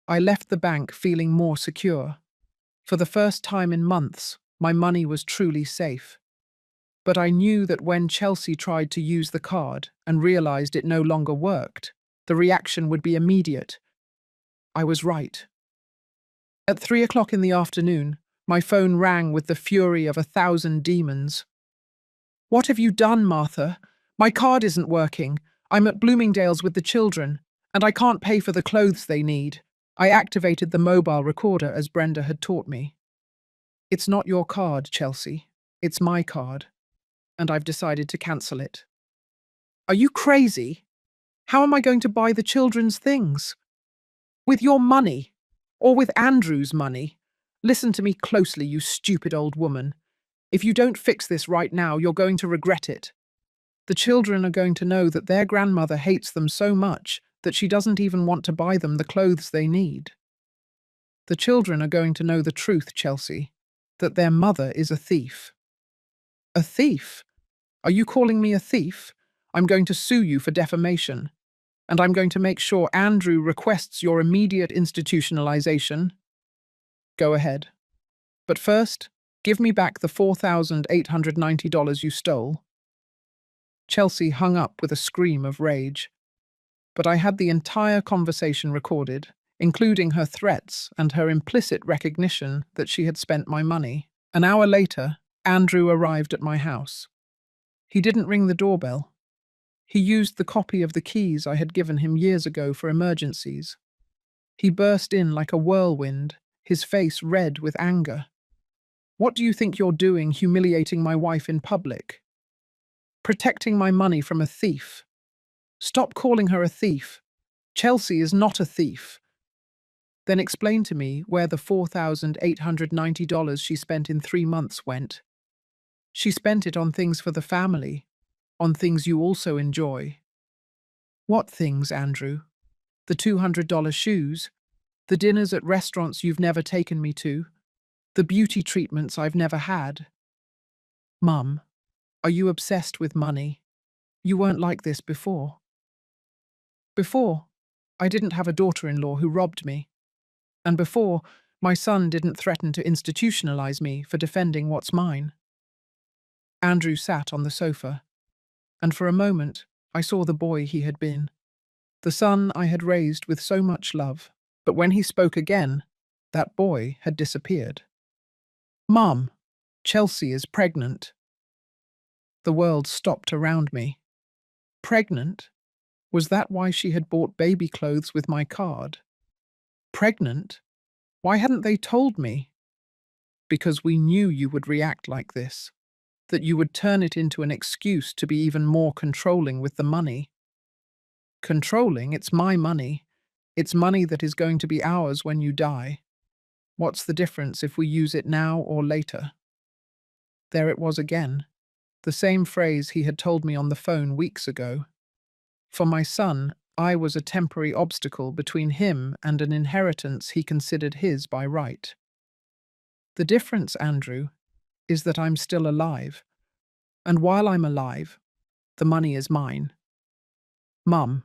I left the bank feeling more secure. For the first time in months, my money was truly safe. But I knew that when Chelsea tried to use the card and realized it no longer worked, the reaction would be immediate. I was right. At 3 o'clock in the afternoon, my phone rang with the fury of 1,000 demons. What have you done, Martha? My card isn't working. I'm at Bloomingdale's with the children, and I can't pay for the clothes they need. I activated the mobile recorder as Brenda had taught me. It's not your card, Chelsea. It's my card. And I've decided to cancel it. Are you crazy? How am I going to buy the children's things? With your money? Or with Andrew's money? Listen to me closely, you stupid old woman. If you don't fix this right now, you're going to regret it. The children are going to know that their grandmother hates them so much that she doesn't even want to buy them the clothes they need. The children are going to know the truth, Chelsea, that their mother is a thief. A thief? Are you calling me a thief? I'm going to sue you for defamation. And I'm going to make sure Andrew requests your immediate institutionalization. Go ahead. But first, give me back the $4,890 you stole. Chelsea hung up with a scream of rage. But I had the entire conversation recorded, including her threats and her implicit recognition that she had spent my money. An hour later, Andrew arrived at my house. He didn't ring the doorbell. He used the copy of the keys I had given him years ago for emergencies. He burst in like a whirlwind, his face red with anger. What do you think you're doing, humiliating my wife in public? Protecting my money from a thief. Stop calling her a thief. Chelsea is not a thief. Then explain to me where the $4,890 she spent in 3 months went. She spent it on things for the family, on things you also enjoy. What things, Andrew? The $200 shoes, the dinners at restaurants you've never taken me to, the beauty treatments I've never had. Mum, are you obsessed with money? You weren't like this before. Before, I didn't have a daughter-in-law who robbed me. And before, my son didn't threaten to institutionalize me for defending what's mine. Andrew sat on the sofa, and for a moment I saw the boy he had been, the son I had raised with so much love. But when he spoke again, that boy had disappeared. Mum, Chelsea is pregnant. The world stopped around me. Pregnant? Was that why she had bought baby clothes with my card? Pregnant? Why hadn't they told me? Because we knew you would react like this, that you would turn it into an excuse to be even more controlling with the money. Controlling? It's my money. It's money that is going to be ours when you die. What's the difference if we use it now or later? There it was again, the same phrase he had told me on the phone weeks ago. For my son, I was a temporary obstacle between him and an inheritance he considered his by right. The difference, Andrew, is that I'm still alive. And while I'm alive, the money is mine. Mum,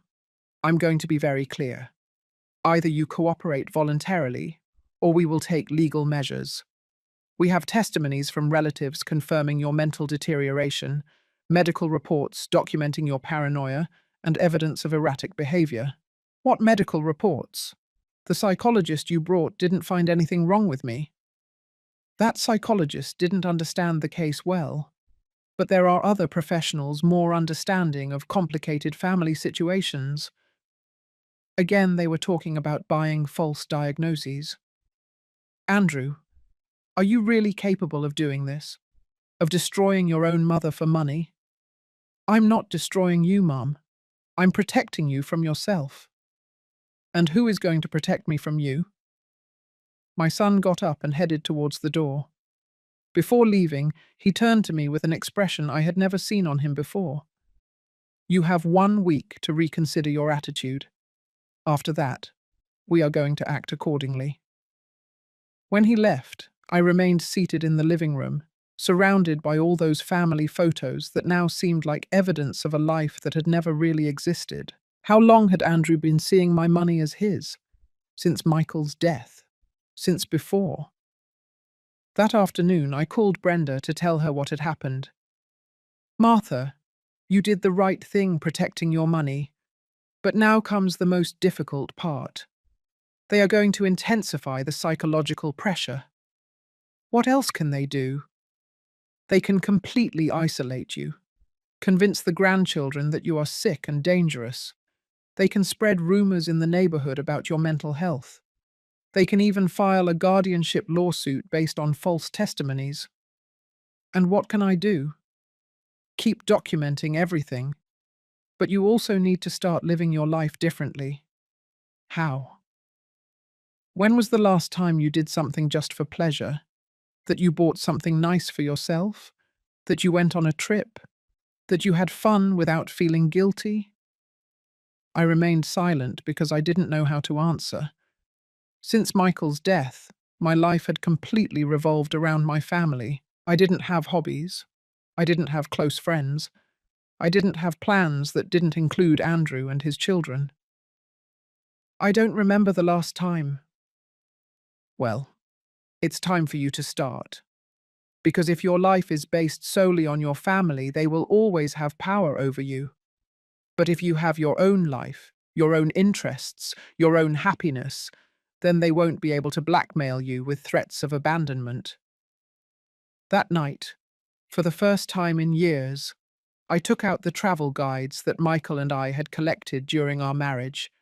I'm going to be very clear. Either you cooperate voluntarily, or we will take legal measures. We have testimonies from relatives confirming your mental deterioration, medical reports documenting your paranoia, and evidence of erratic behavior. What medical reports? The psychologist you brought didn't find anything wrong with me. That psychologist didn't understand the case well. But there are other professionals more understanding of complicated family situations. Again, they were talking about buying false diagnoses. Andrew, are you really capable of doing this? Of destroying your own mother for money? I'm not destroying you, Mum. I'm protecting you from yourself. And who is going to protect me from you? My son got up and headed towards the door. Before leaving, he turned to me with an expression I had never seen on him before. You have 1 week to reconsider your attitude. After that, we are going to act accordingly. When he left, I remained seated in the living room, surrounded by all those family photos that now seemed like evidence of a life that had never really existed. How long had Andrew been seeing my money as his? Since Michael's death? Since before? That afternoon, I called Brenda to tell her what had happened. Martha, you did the right thing protecting your money, but now comes the most difficult part. They are going to intensify the psychological pressure. What else can they do? They can completely isolate you, convince the grandchildren that you are sick and dangerous. They can spread rumors in the neighborhood about your mental health. They can even file a guardianship lawsuit based on false testimonies. And what can I do? Keep documenting everything. But you also need to start living your life differently. How? When was the last time you did something just for pleasure? That you bought something nice for yourself? That you went on a trip? That you had fun without feeling guilty? I remained silent because I didn't know how to answer. Since Michael's death, my life had completely revolved around my family. I didn't have hobbies. I didn't have close friends. I didn't have plans that didn't include Andrew and his children. I don't remember the last time. Well, it's time for you to start. Because if your life is based solely on your family, they will always have power over you. But if you have your own life, your own interests, your own happiness, then they won't be able to blackmail you with threats of abandonment. That night, for the first time in years, I took out the travel guides that Michael and I had collected during our marriage.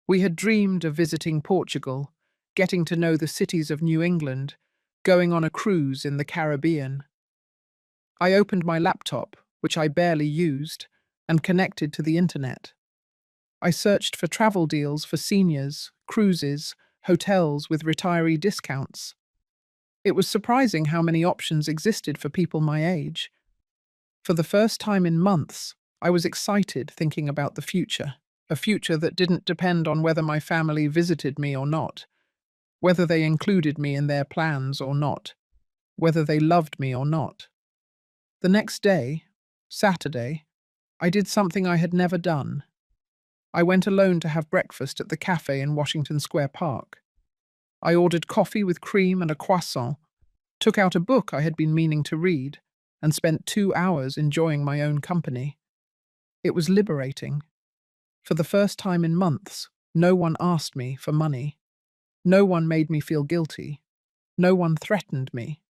We had dreamed of visiting Portugal, getting to know the cities of New England, going on a cruise in the Caribbean. I opened my laptop, which I barely used, and connected to the internet. I searched for travel deals for seniors, cruises, hotels with retiree discounts. It was surprising how many options existed for people my age. For the first time in months, I was excited thinking about the future, a future that didn't depend on whether my family visited me or not, whether they included me in their plans or not, whether they loved me or not. The next day, Saturday, I did something I had never done. I went alone to have breakfast at the cafe in Washington Square Park. I ordered coffee with cream and a croissant, took out a book I had been meaning to read, and spent 2 hours enjoying my own company. It was liberating. For the first time in months, no one asked me for money. No one made me feel guilty. No one threatened me.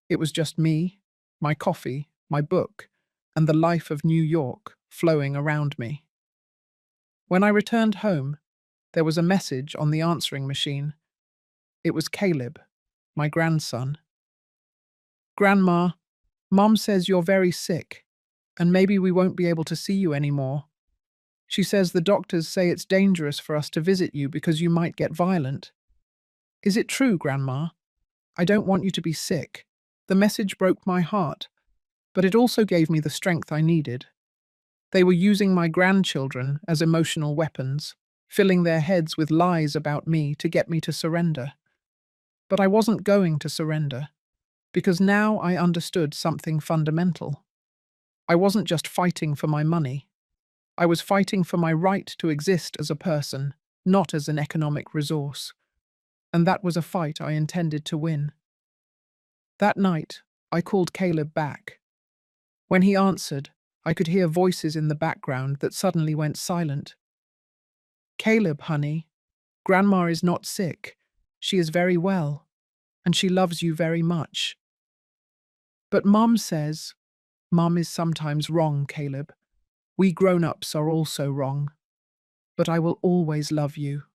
It was just me, my coffee, my book, and the life of New York flowing around me. When I returned home, there was a message on the answering machine. It was Caleb, my grandson. "Grandma, Mom says you're very sick, and maybe we won't be able to see you anymore. She says the doctors say it's dangerous for us to visit you because you might get violent. Is it true, Grandma? I don't want you to be sick." The message broke my heart, but it also gave me the strength I needed. They were using my grandchildren as emotional weapons, filling their heads with lies about me to get me to surrender. But I wasn't going to surrender, because now I understood something fundamental. I wasn't just fighting for my money. I was fighting for my right to exist as a person, not as an economic resource. And that was a fight I intended to win. That night, I called Caleb back. When he answered, I could hear voices in the background that suddenly went silent. "Caleb, honey, Grandma is not sick. She is very well, and she loves you very much." "But Mom says—" "Mom is sometimes wrong, Caleb. We grown-ups are also wrong. But I will always love you,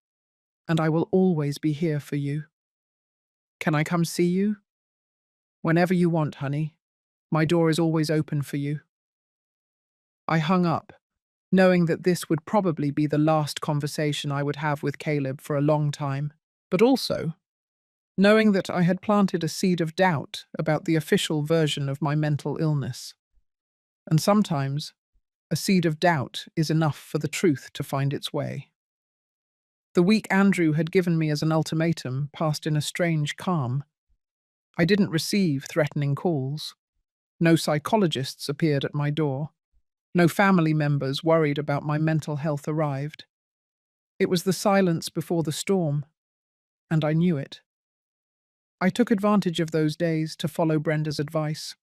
and I will always be here for you. Can I come see you?" "Whenever you want, honey. My door is always open for you." I hung up, knowing that this would probably be the last conversation I would have with Caleb for a long time, but also knowing that I had planted a seed of doubt about the official version of my mental illness. And sometimes, a seed of doubt is enough for the truth to find its way. The week Andrew had given me as an ultimatum passed in a strange calm. I didn't receive threatening calls. No psychologists appeared at my door. No family members worried about my mental health arrived. It was the silence before the storm, and I knew it. I took advantage of those days to follow Brenda's advice.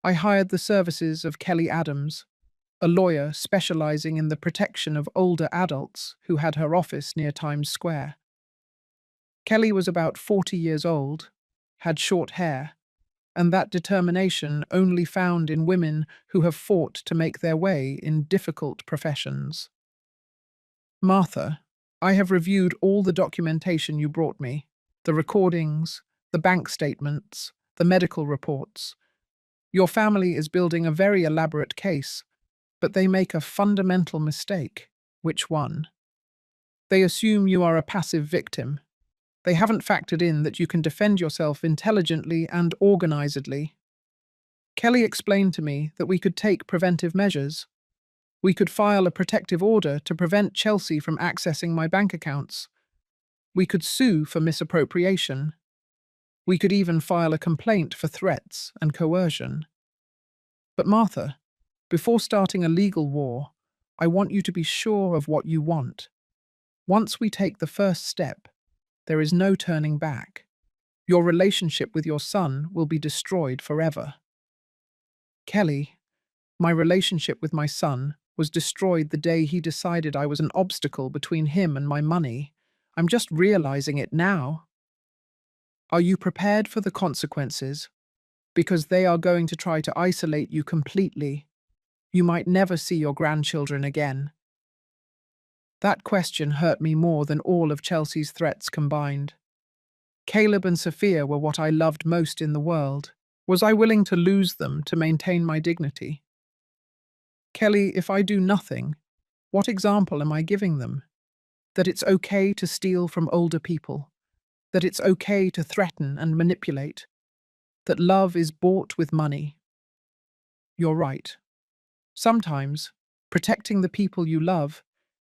I hired the services of Kelly Adams, a lawyer specializing in the protection of older adults who had her office near Times Square. Kelly was about 40 years old, had short hair, and that determination only found in women who have fought to make their way in difficult professions. "Martha, I have reviewed all the documentation you brought me, the recordings, the bank statements, the medical reports. Your family is building a very elaborate case, but they make a fundamental mistake." "Which one?" "They assume you are a passive victim. They haven't factored in that you can defend yourself intelligently and organizedly." Kelly explained to me that we could take preventive measures. We could file a protective order to prevent Chelsea from accessing my bank accounts. We could sue for misappropriation. We could even file a complaint for threats and coercion. "But Martha, before starting a legal war, I want you to be sure of what you want. Once we take the first step, there is no turning back. Your relationship with your son will be destroyed forever." "Kelly, my relationship with my son was destroyed the day he decided I was an obstacle between him and my money. I'm just realizing it now." "Are you prepared for the consequences? Because they are going to try to isolate you completely. You might never see your grandchildren again." That question hurt me more than all of Chelsea's threats combined. Caleb and Sophia were what I loved most in the world. Was I willing to lose them to maintain my dignity? "Kelly, if I do nothing, what example am I giving them? That it's okay to steal from older people. that it's okay to threaten and manipulate, that love is bought with money. You're right. Sometimes, protecting the people you love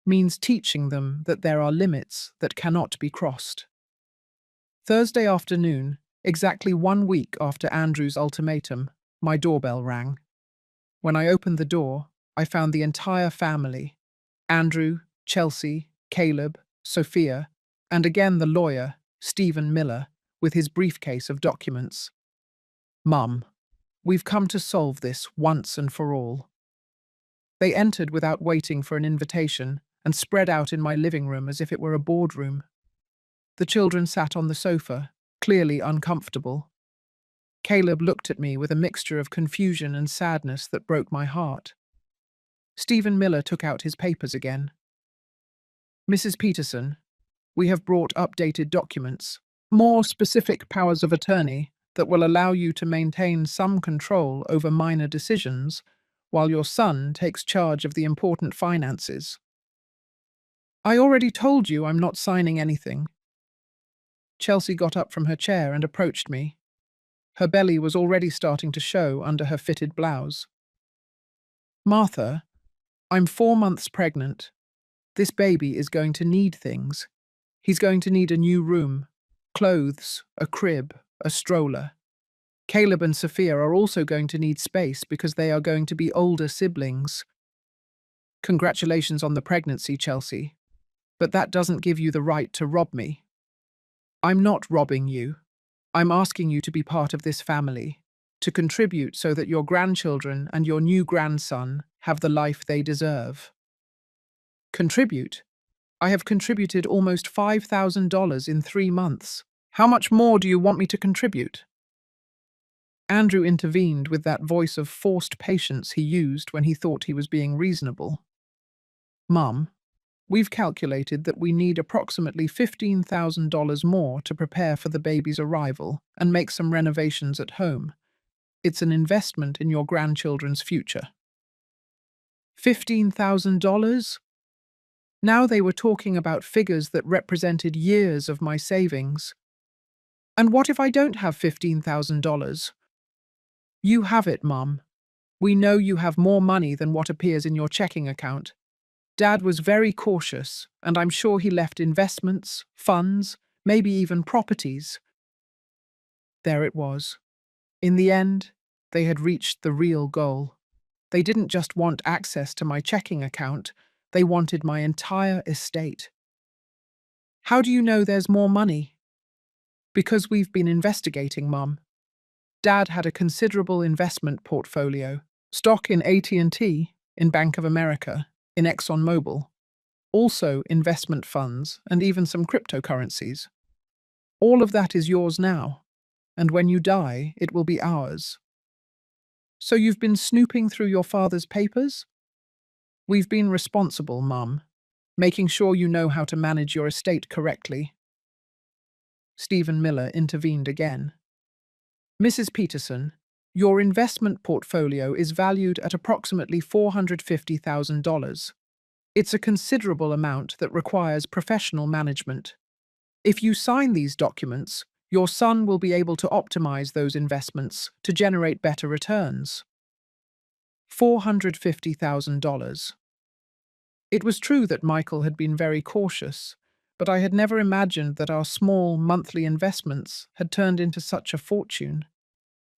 means teaching them that there are limits that cannot be crossed. Thursday afternoon, exactly 1 week after Andrew's ultimatum, my doorbell rang. When I opened the door, I found the entire family: Andrew, Chelsea, Caleb, Sophia, and again the lawyer, Stephen Miller, with his briefcase of documents. Mum, we've come to solve this once and for all. They entered without waiting for an invitation and spread out in my living room as if it were a boardroom. The children sat on the sofa, clearly uncomfortable. Caleb looked at me with a mixture of confusion and sadness that broke my heart. Stephen Miller took out his papers again. Mrs. Peterson, we have brought updated documents, more specific powers of attorney that will allow you to maintain some control over minor decisions while your son takes charge of the important finances. I already told you I'm not signing anything. Chelsea got up from her chair and approached me. Her belly was already starting to show under her fitted blouse. Martha, I'm 4 months pregnant. This baby is going to need things. He's going to need a new room, clothes, a crib, a stroller. Caleb and Sophia are also going to need space because they are going to be older siblings. Congratulations on the pregnancy, Chelsea, but that doesn't give you the right to rob me. I'm not robbing you. I'm asking you to be part of this family, to contribute so that your grandchildren and your new grandson have the life they deserve. Contribute? I have contributed almost $5,000 in 3 months. How much more do you want me to contribute? Andrew intervened with that voice of forced patience he used when he thought he was being reasonable. Mum, we've calculated that we need approximately $15,000 more to prepare for the baby's arrival and make some renovations at home. It's an investment in your grandchildren's future. $15,000? Now they were talking about figures that represented years of my savings. And what if I don't have $15,000? You have it, Mum. We know you have more money than what appears in your checking account. Dad was very cautious, and I'm sure he left investments, funds, maybe even properties. There it was. In the end, they had reached the real goal. They didn't just want access to my checking account, they wanted my entire estate. How do you know there's more money? Because we've been investigating, Mum. Dad had a considerable investment portfolio, stock in AT&T, in Bank of America, in ExxonMobil, also investment funds and even some cryptocurrencies. All of that is yours now, and when you die, it will be ours. So you've been snooping through your father's papers? We've been responsible, Mum, making sure you know how to manage your estate correctly. Stephen Miller intervened again. Mrs. Peterson, your investment portfolio is valued at approximately $450,000. It's a considerable amount that requires professional management. If you sign these documents, your son will be able to optimize those investments to generate better returns. $450,000. It was true that Michael had been very cautious, but I had never imagined that our small monthly investments had turned into such a fortune.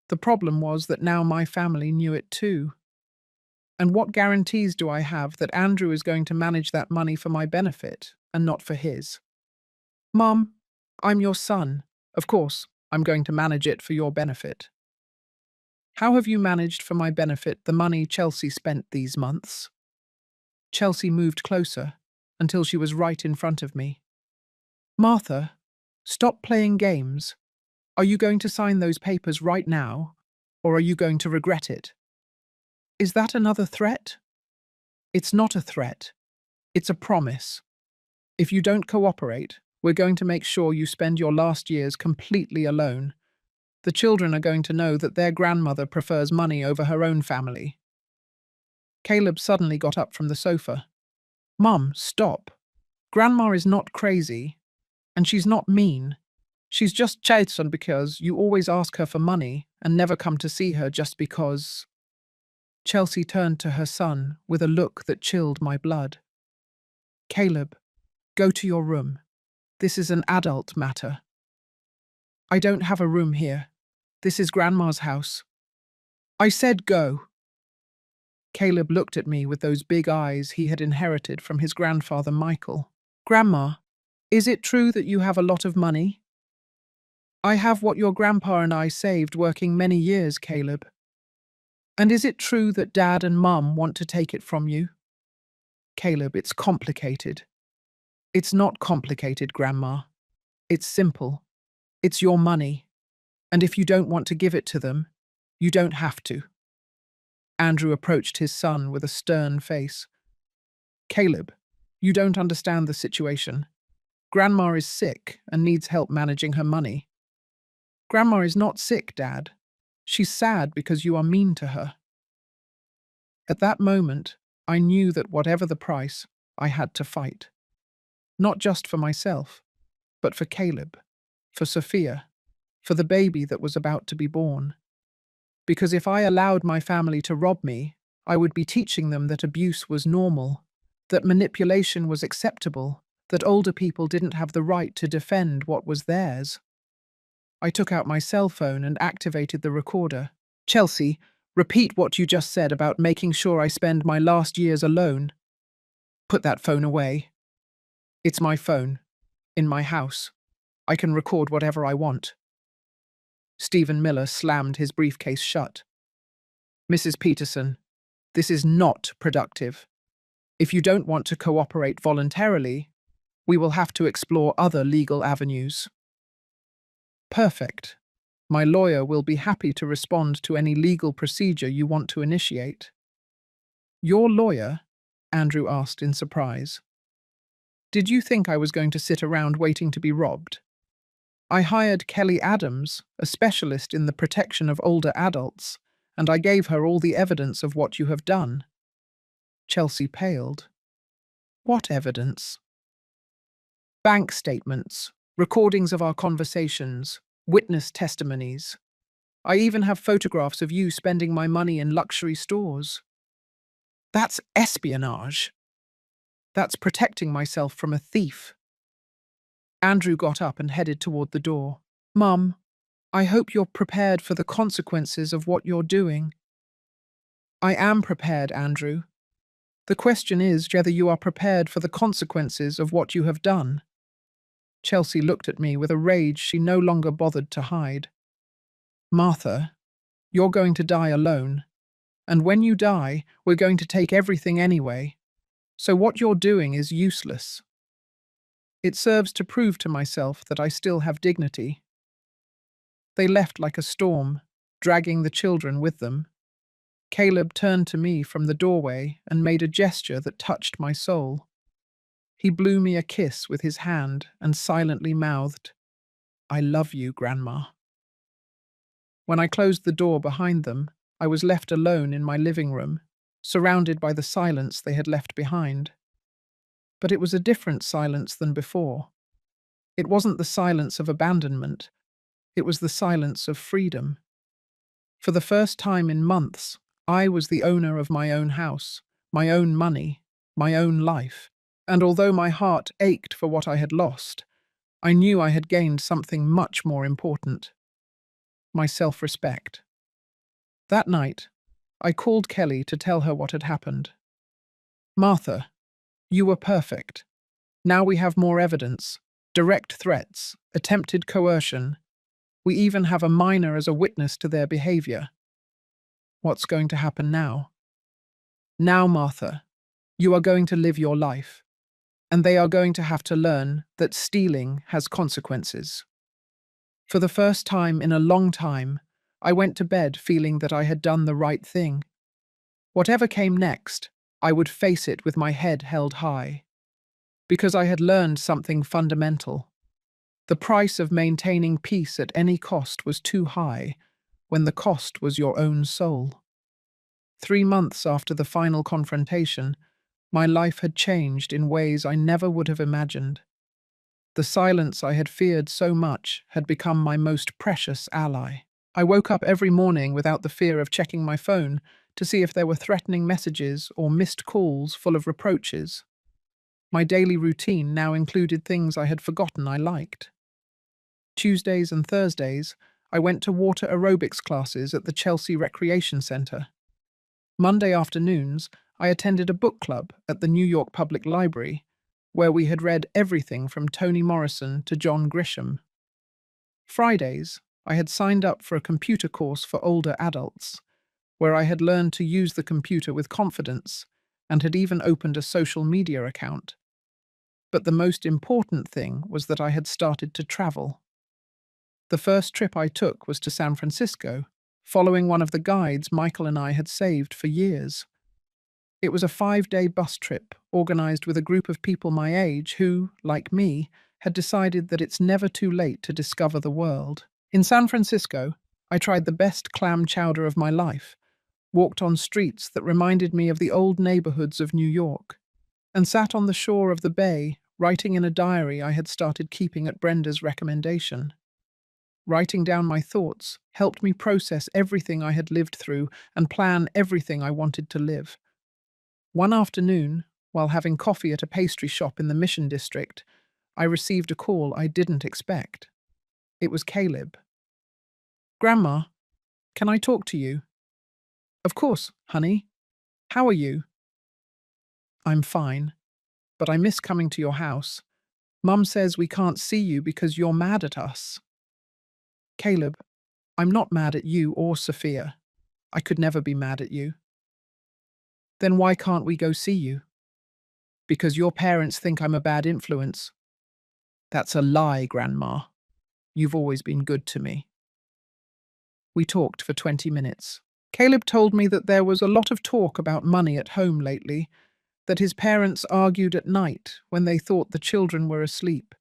The problem was that now my family knew it too. And what guarantees do I have that Andrew is going to manage that money for my benefit and not for his? Mum, I'm your son. Of course, I'm going to manage it for your benefit. How have you managed for my benefit the money Chelsea spent these months? Chelsea moved closer until she was right in front of me. Martha, stop playing games. Are you going to sign those papers right now, or are you going to regret it? Is that another threat? It's not a threat. It's a promise. If you don't cooperate, we're going to make sure you spend your last years completely alone. The children are going to know that their grandmother prefers money over her own family. Caleb suddenly got up from the sofa. Mum, stop. Grandma is not crazy, and she's not mean. She's just Jason because you always ask her for money and never come to see her just because. Chelsea turned to her son with a look that chilled my blood. Caleb, go to your room. This is an adult matter. I don't have a room here. This is Grandma's house. I said go. Caleb looked at me with those big eyes he had inherited from his grandfather Michael. Grandma, is it true that you have a lot of money? I have what your grandpa and I saved working many years, Caleb. And is it true that Dad and Mum want to take it from you? Caleb, it's complicated. It's not complicated, Grandma. It's simple. It's your money. And if you don't want to give it to them, you don't have to. Andrew approached his son with a stern face. Caleb, you don't understand the situation. Grandma is sick and needs help managing her money. Grandma is not sick, Dad. She's sad because you are mean to her. At that moment, I knew that whatever the price, I had to fight. Not just for myself, but for Caleb, for Sophia, for the baby that was about to be born. Because if I allowed my family to rob me, I would be teaching them that abuse was normal, that manipulation was acceptable, that older people didn't have the right to defend what was theirs. I took out my cell phone and activated the recorder. Chelsea, repeat what you just said about making sure I spend my last years alone. Put that phone away. It's my phone. In my house. I can record whatever I want. Stephen Miller slammed his briefcase shut. Mrs. Peterson, this is not productive. If you don't want to cooperate voluntarily, we will have to explore other legal avenues. Perfect. My lawyer will be happy to respond to any legal procedure you want to initiate. Your lawyer? Andrew asked in surprise. Did you think I was going to sit around waiting to be robbed? I hired Kelly Adams, a specialist in the protection of older adults, and I gave her all the evidence of what you have done. Chelsea paled. What evidence? Bank statements, recordings of our conversations, witness testimonies. I even have photographs of you spending my money in luxury stores. That's espionage. That's protecting myself from a thief. Andrew got up and headed toward the door. Mum, I hope you're prepared for the consequences of what you're doing. I am prepared, Andrew. The question is whether you are prepared for the consequences of what you have done. Chelsea looked at me with a rage she no longer bothered to hide. Martha, you're going to die alone. And when you die, we're going to take everything anyway. So what you're doing is useless. It serves to prove to myself that I still have dignity. They left like a storm, dragging the children with them. Caleb turned to me from the doorway and made a gesture that touched my soul. He blew me a kiss with his hand and silently mouthed, I love you, Grandma. When I closed the door behind them, I was left alone in my living room, surrounded by the silence they had left behind. But it was a different silence than before. It wasn't the silence of abandonment. It was the silence of freedom. For the first time in months, I was the owner of my own house, my own money, my own life. And although my heart ached for what I had lost, I knew I had gained something much more important. My self-respect. That night, I called Kelly to tell her what had happened. Martha, you were perfect. Now we have more evidence, direct threats, attempted coercion. We even have a minor as a witness to their behavior. What's going to happen now? Now, Martha, you are going to live your life, and they are going to have to learn that stealing has consequences. For the first time in a long time, I went to bed feeling that I had done the right thing. Whatever came next, I would face it with my head held high. Because I had learned something fundamental. The price of maintaining peace at any cost was too high, when the cost was your own soul. 3 months after the final confrontation, my life had changed in ways I never would have imagined. The silence I had feared so much had become my most precious ally. I woke up every morning without the fear of checking my phone to see if there were threatening messages or missed calls full of reproaches. My daily routine now included things I had forgotten I liked. Tuesdays and Thursdays, I went to water aerobics classes at the Chelsea Recreation Centre. Monday afternoons, I attended a book club at the New York Public Library, where we had read everything from Toni Morrison to John Grisham. Fridays, I had signed up for a computer course for older adults, where I had learned to use the computer with confidence and had even opened a social media account. But the most important thing was that I had started to travel. The first trip I took was to San Francisco, following one of the guides Michael and I had saved for years. It was a 5-day bus trip organized with a group of people my age who, like me, had decided that it's never too late to discover the world. In San Francisco, I tried the best clam chowder of my life, walked on streets that reminded me of the old neighborhoods of New York, and sat on the shore of the bay, writing in a diary I had started keeping at Brenda's recommendation. Writing down my thoughts helped me process everything I had lived through and plan everything I wanted to live. One afternoon, while having coffee at a pastry shop in the Mission District, I received a call I didn't expect. It was Caleb. "Grandma, can I talk to you?" "Of course, honey. How are you?" "I'm fine, but I miss coming to your house. Mum says we can't see you because you're mad at us." "Caleb, I'm not mad at you or Sophia. I could never be mad at you." "Then why can't we go see you?" "Because your parents think I'm a bad influence." "That's a lie, Grandma. You've always been good to me." We talked for 20 minutes. Caleb told me that there was a lot of talk about money at home lately, that his parents argued at night when they thought the children were asleep,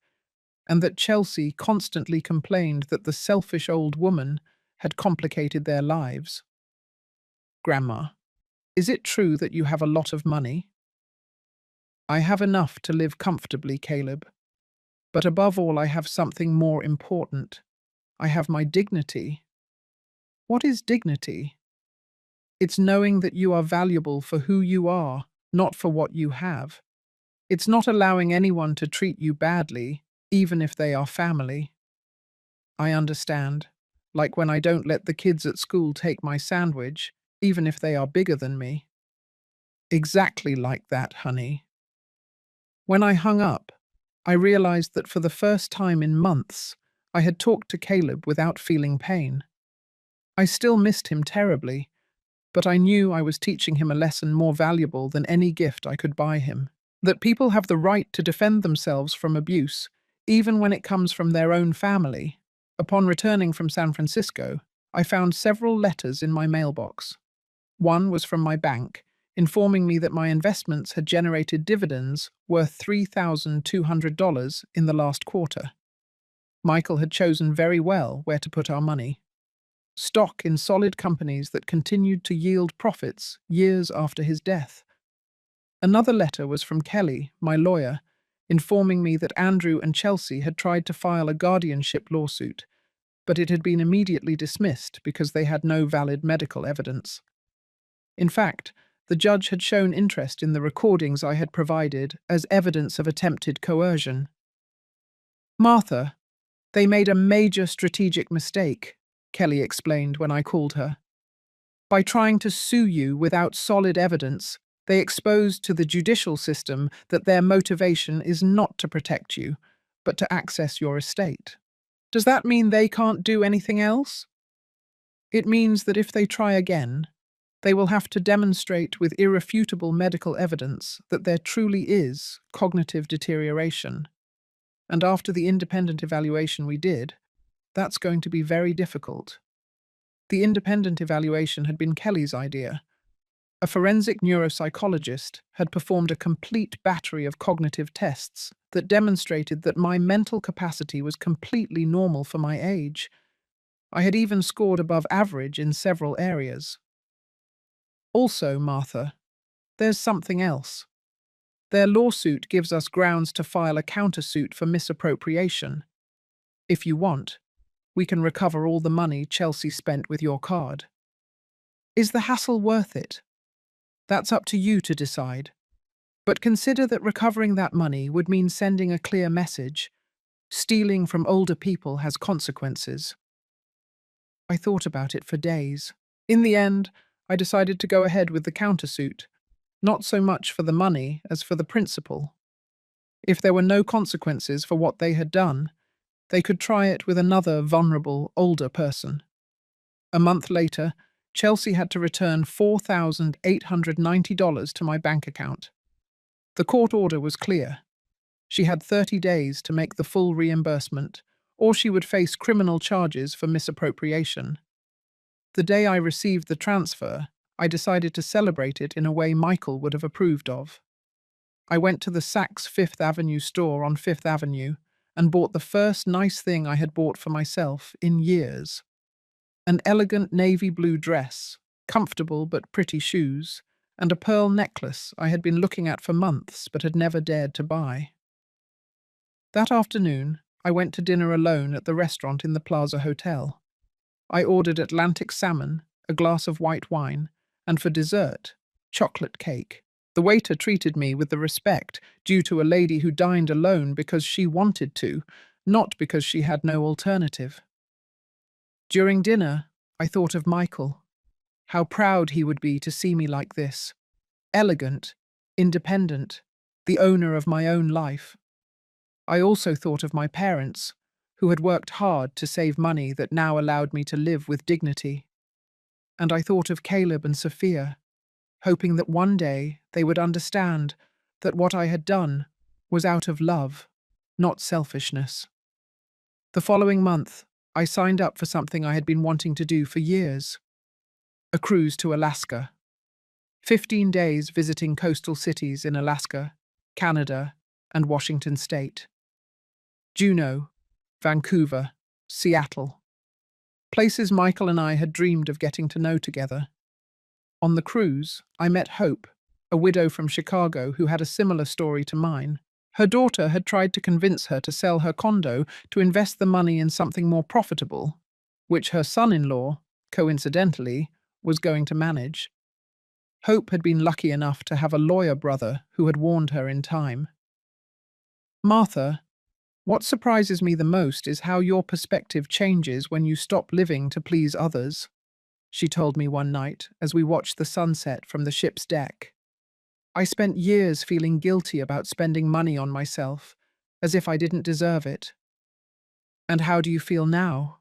and that Chelsea constantly complained that the selfish old woman had complicated their lives. "Grandma, is it true that you have a lot of money?" "I have enough to live comfortably, Caleb. But above all, I have something more important. I have my dignity." "What is dignity?" "It's knowing that you are valuable for who you are, not for what you have. It's not allowing anyone to treat you badly, even if they are family." "I understand. Like when I don't let the kids at school take my sandwich, even if they are bigger than me." "Exactly like that, honey." When I hung up, I realized that for the first time in months, I had talked to Caleb without feeling pain. I still missed him terribly, but I knew I was teaching him a lesson more valuable than any gift I could buy him. That people have the right to defend themselves from abuse, even when it comes from their own family. Upon returning from San Francisco, I found several letters in my mailbox. One was from my bank, informing me that my investments had generated dividends worth $3,200 in the last quarter. Michael had chosen very well where to put our money. Stock in solid companies that continued to yield profits years after his death. Another letter was from Kelly, my lawyer, informing me that Andrew and Chelsea had tried to file a guardianship lawsuit, but it had been immediately dismissed because they had no valid medical evidence. In fact, the judge had shown interest in the recordings I had provided as evidence of attempted coercion. "Martha, they made a major strategic mistake," Kelly explained when I called her. "By trying to sue you without solid evidence, they exposed to the judicial system that their motivation is not to protect you, but to access your estate. Does that mean they can't do anything else? It means that if they try again, they will have to demonstrate with irrefutable medical evidence that there truly is cognitive deterioration. And after the independent evaluation we did, that's going to be very difficult." The independent evaluation had been Kelly's idea. A forensic neuropsychologist had performed a complete battery of cognitive tests that demonstrated that my mental capacity was completely normal for my age. I had even scored above average in several areas. Also, Martha, there's something else. Their lawsuit gives us grounds to file a countersuit for misappropriation. If you want, we can recover all the money Chelsea spent with your card. Is the hassle worth it? That's up to you to decide. But consider that recovering that money would mean sending a clear message. Stealing from older people has consequences. I thought about it for days. In the end, I decided to go ahead with the countersuit, not so much for the money as for the principle. If there were no consequences for what they had done, they could try it with another vulnerable, older person. A month later, Chelsea had to return $4,890 to my bank account. The court order was clear. She had 30 days to make the full reimbursement, or she would face criminal charges for misappropriation. The day I received the transfer, I decided to celebrate it in a way Michael would have approved of. I went to the Saks Fifth Avenue store on Fifth Avenue and bought the first nice thing I had bought for myself in years. An elegant navy blue dress, comfortable but pretty shoes, and a pearl necklace I had been looking at for months but had never dared to buy. That afternoon, I went to dinner alone at the restaurant in the Plaza Hotel. I ordered Atlantic salmon, a glass of white wine, and for dessert, chocolate cake. The waiter treated me with the respect due to a lady who dined alone because she wanted to, not because she had no alternative. During dinner, I thought of Michael. How proud he would be to see me like this. Elegant, independent, the owner of my own life. I also thought of my parents, who had worked hard to save money that now allowed me to live with dignity. And I thought of Caleb and Sophia, hoping that one day they would understand that what I had done was out of love, not selfishness. The following month, I signed up for something I had been wanting to do for years. A cruise to Alaska. 15 days visiting coastal cities in Alaska, Canada, and Washington State. Juneau, Vancouver, Seattle. Places Michael and I had dreamed of getting to know together. On the cruise, I met Hope, a widow from Chicago who had a similar story to mine. Her daughter had tried to convince her to sell her condo to invest the money in something more profitable, which her son-in-law, coincidentally, was going to manage. Hope had been lucky enough to have a lawyer brother who had warned her in time. Martha, what surprises me the most is how your perspective changes when you stop living to please others, she told me one night as we watched the sunset from the ship's deck. I spent years feeling guilty about spending money on myself, as if I didn't deserve it. And how do you feel now?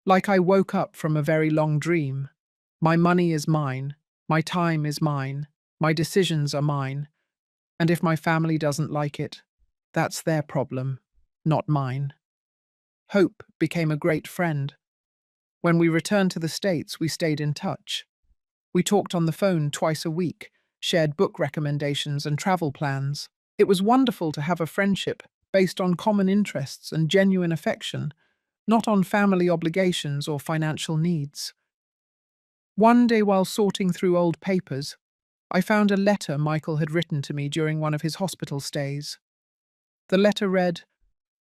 Like I woke up from a very long dream. My money is mine, my time is mine, my decisions are mine, and if my family doesn't like it, that's their problem, not mine. Hope became a great friend. When we returned to the States, we stayed in touch. We talked on the phone twice a week, shared book recommendations and travel plans. It was wonderful to have a friendship based on common interests and genuine affection, not on family obligations or financial needs. One day while sorting through old papers, I found a letter Michael had written to me during one of his hospital stays. The letter read,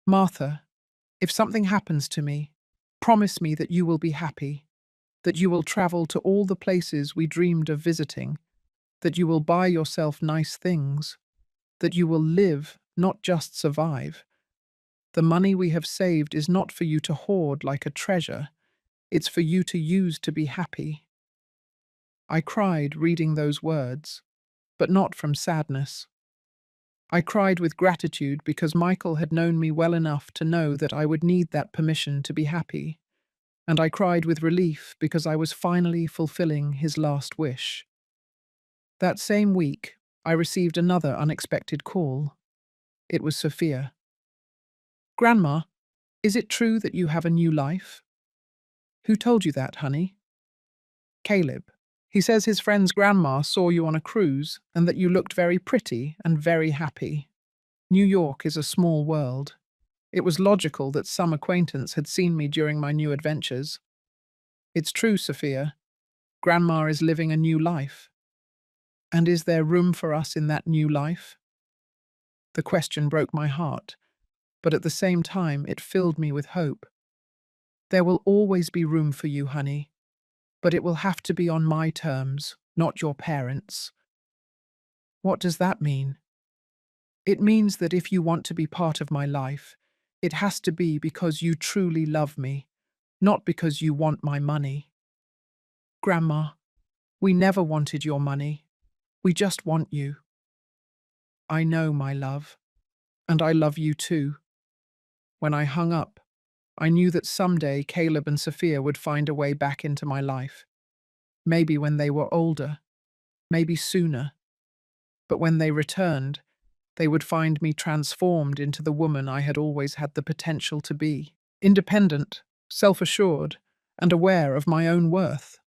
"Martha, if something happens to me, promise me that you will be happy, that you will travel to all the places we dreamed of visiting, that you will buy yourself nice things, that you will live, not just survive. The money we have saved is not for you to hoard like a treasure, it's for you to use to be happy." I cried reading those words, but not from sadness. I cried with gratitude because Michael had known me well enough to know that I would need that permission to be happy, and I cried with relief because I was finally fulfilling his last wish. That same week, I received another unexpected call. It was Sophia. "Grandma, is it true that you have a new life?" "Who told you that, honey?" "Caleb. He says his friend's grandma saw you on a cruise and that you looked very pretty and very happy. New York is a small world. It was logical that some acquaintance had seen me during my new adventures." "It's true, Sophia. Grandma is living a new life." "And is there room for us in that new life?" The question broke my heart, but at the same time it filled me with hope. There will always be room for you, honey, but it will have to be on my terms, not your parents'. What does that mean? It means that if you want to be part of my life, it has to be because you truly love me, not because you want my money. Grandma, we never wanted your money. We just want you. I know, my love, and I love you too. When I hung up, I knew that someday Caleb and Sophia would find a way back into my life. Maybe when they were older, maybe sooner. But when they returned, they would find me transformed into the woman I had always had the potential to be. Independent, self-assured, and aware of my own worth.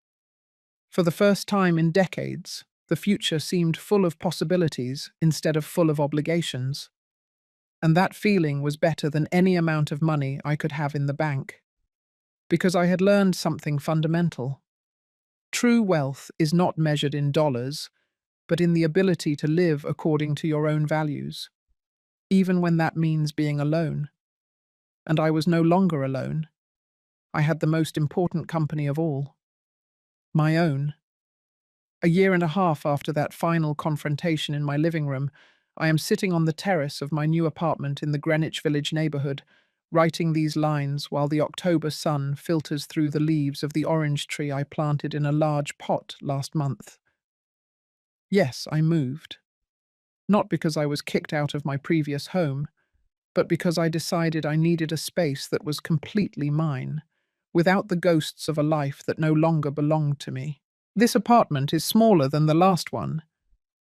For the first time in decades, the future seemed full of possibilities instead of full of obligations. And that feeling was better than any amount of money I could have in the bank. Because I had learned something fundamental. True wealth is not measured in dollars, but in the ability to live according to your own values, even when that means being alone. And I was no longer alone. I had the most important company of all. My own. A year and a half after that final confrontation in my living room, I am sitting on the terrace of my new apartment in the Greenwich Village neighborhood, writing these lines while the October sun filters through the leaves of the orange tree I planted in a large pot last month. Yes, I moved. Not because I was kicked out of my previous home, but because I decided I needed a space that was completely mine, without the ghosts of a life that no longer belonged to me. This apartment is smaller than the last one,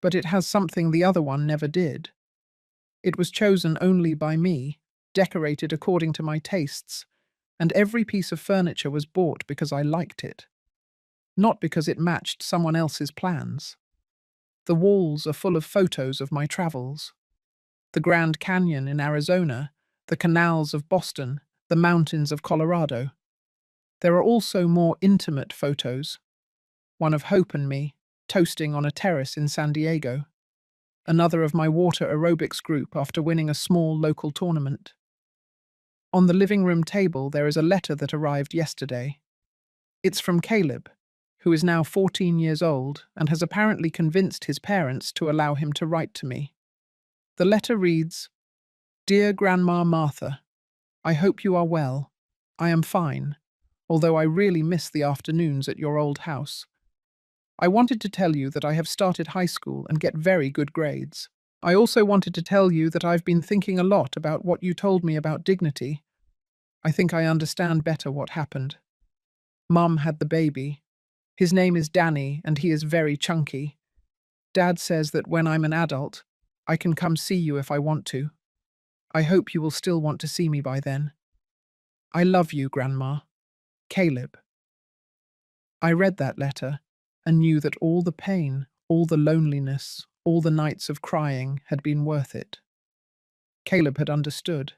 but it has something the other one never did. It was chosen only by me, decorated according to my tastes, and every piece of furniture was bought because I liked it, not because it matched someone else's plans. The walls are full of photos of my travels. The Grand Canyon in Arizona, the canals of Boston, the mountains of Colorado. There are also more intimate photos. One of Hope and me, toasting on a terrace in San Diego. Another of my water aerobics group after winning a small local tournament. On the living room table there is a letter that arrived yesterday. It's from Caleb, who is now 14 years old and has apparently convinced his parents to allow him to write to me. The letter reads, "Dear Grandma Martha, I hope you are well. I am fine, although I really miss the afternoons at your old house. I wanted to tell you that I have started high school and get very good grades. I also wanted to tell you that I've been thinking a lot about what you told me about Dignity. I think I understand better what happened. Mum had the baby. His name is Danny and he is very chunky. Dad says that when I'm an adult, I can come see you if I want to. I hope you will still want to see me by then. I love you, Grandma. Caleb." I read that letter and knew that all the pain, all the loneliness, all the nights of crying had been worth it. Caleb had understood.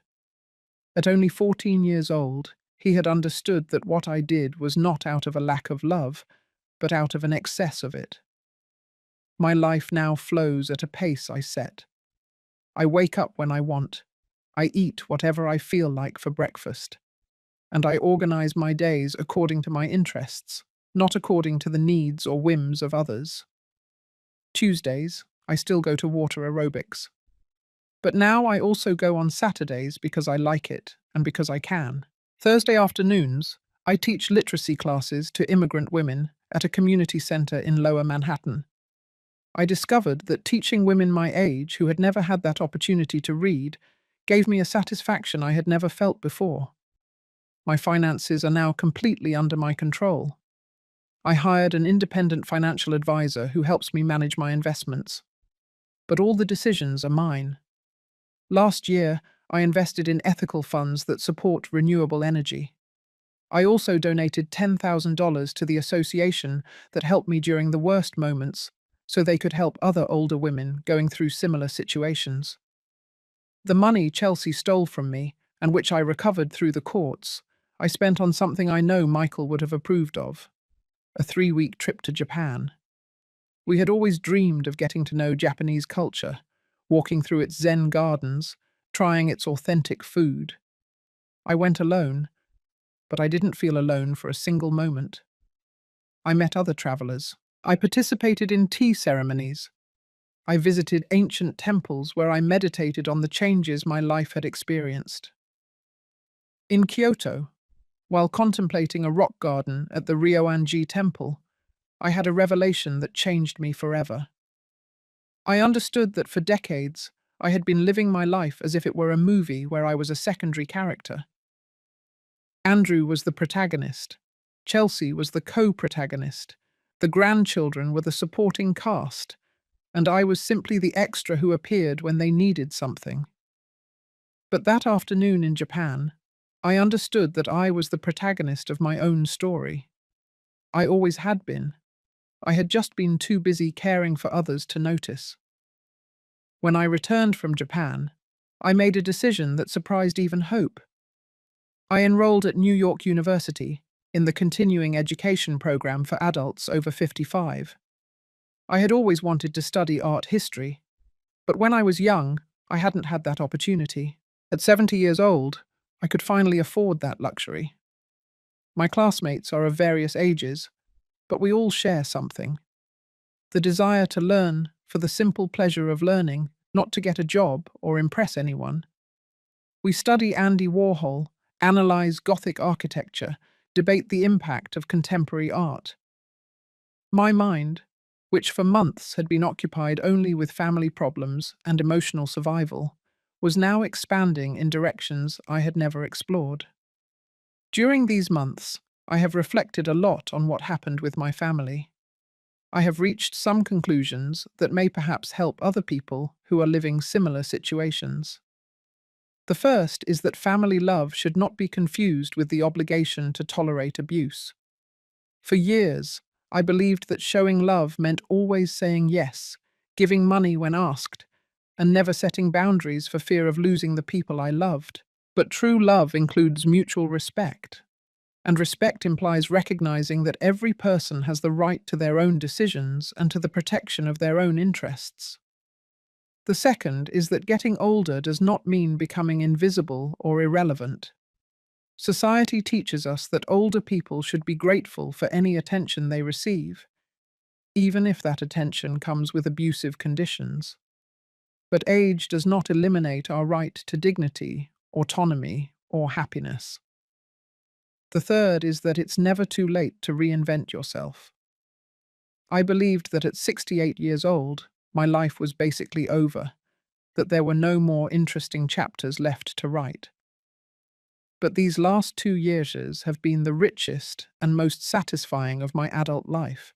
At only 14 years old, he had understood that what I did was not out of a lack of love, but out of an excess of it. My life now flows at a pace I set. I wake up when I want. I eat whatever I feel like for breakfast. And I organize my days according to my interests, not according to the needs or whims of others. Tuesdays, I still go to water aerobics. But now I also go on Saturdays because I like it and because I can. Thursday afternoons, I teach literacy classes to immigrant women at a community center in Lower Manhattan. I discovered that teaching women my age who had never had that opportunity to read gave me a satisfaction I had never felt before. My finances are now completely under my control. I hired an independent financial advisor who helps me manage my investments. But all the decisions are mine. Last year, I invested in ethical funds that support renewable energy. I also donated $10,000 to the association that helped me during the worst moments so they could help other older women going through similar situations. The money Chelsea stole from me, and which I recovered through the courts, I spent on something I know Michael would have approved of: a 3-week trip to Japan. We had always dreamed of getting to know Japanese culture, walking through its Zen gardens, trying its authentic food. I went alone, but I didn't feel alone for a single moment. I met other travelers. I participated in tea ceremonies. I visited ancient temples where I meditated on the changes my life had experienced. In Kyoto, while contemplating a rock garden at the Ryoanji Temple, I had a revelation that changed me forever. I understood that for decades I had been living my life as if it were a movie where I was a secondary character. Andrew was the protagonist. Chelsea was the co-protagonist. The grandchildren were the supporting cast, and I was simply the extra who appeared when they needed something. But that afternoon in Japan, I understood that I was the protagonist of my own story. I always had been. I had just been too busy caring for others to notice. When I returned from Japan, I made a decision that surprised even Hope. I enrolled at New York University in the continuing education program for adults over 55. I had always wanted to study art history, but when I was young, I hadn't had that opportunity. At 70 years old, I could finally afford that luxury. My classmates are of various ages, but we all share something. The desire to learn for the simple pleasure of learning, not to get a job or impress anyone. We study Andy Warhol, analyze Gothic architecture, debate the impact of contemporary art. My mind, which for months had been occupied only with family problems and emotional survival, was now expanding in directions I had never explored. During these months, I have reflected a lot on what happened with my family. I have reached some conclusions that may perhaps help other people who are living similar situations. The first is that family love should not be confused with the obligation to tolerate abuse. For years, I believed that showing love meant always saying yes, giving money when asked, and never setting boundaries for fear of losing the people I loved. But true love includes mutual respect. And respect implies recognizing that every person has the right to their own decisions and to the protection of their own interests. The second is that getting older does not mean becoming invisible or irrelevant. Society teaches us that older people should be grateful for any attention they receive, even if that attention comes with abusive conditions. But age does not eliminate our right to dignity, autonomy, or happiness. The third is that it's never too late to reinvent yourself. I believed that at 68 years old, my life was basically over, that there were no more interesting chapters left to write. But these last 2 years have been the richest and most satisfying of my adult life.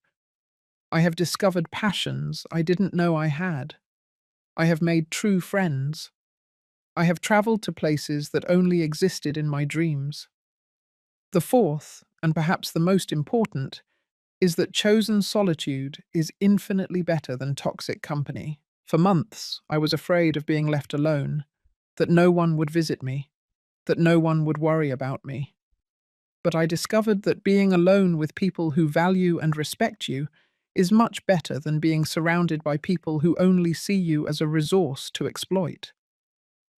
I have discovered passions I didn't know I had. I have made true friends. I have traveled to places that only existed in my dreams. The fourth, and perhaps the most important, is that chosen solitude is infinitely better than toxic company. For months, I was afraid of being left alone, that no one would visit me, that no one would worry about me. But I discovered that being alone with people who value and respect you is much better than being surrounded by people who only see you as a resource to exploit.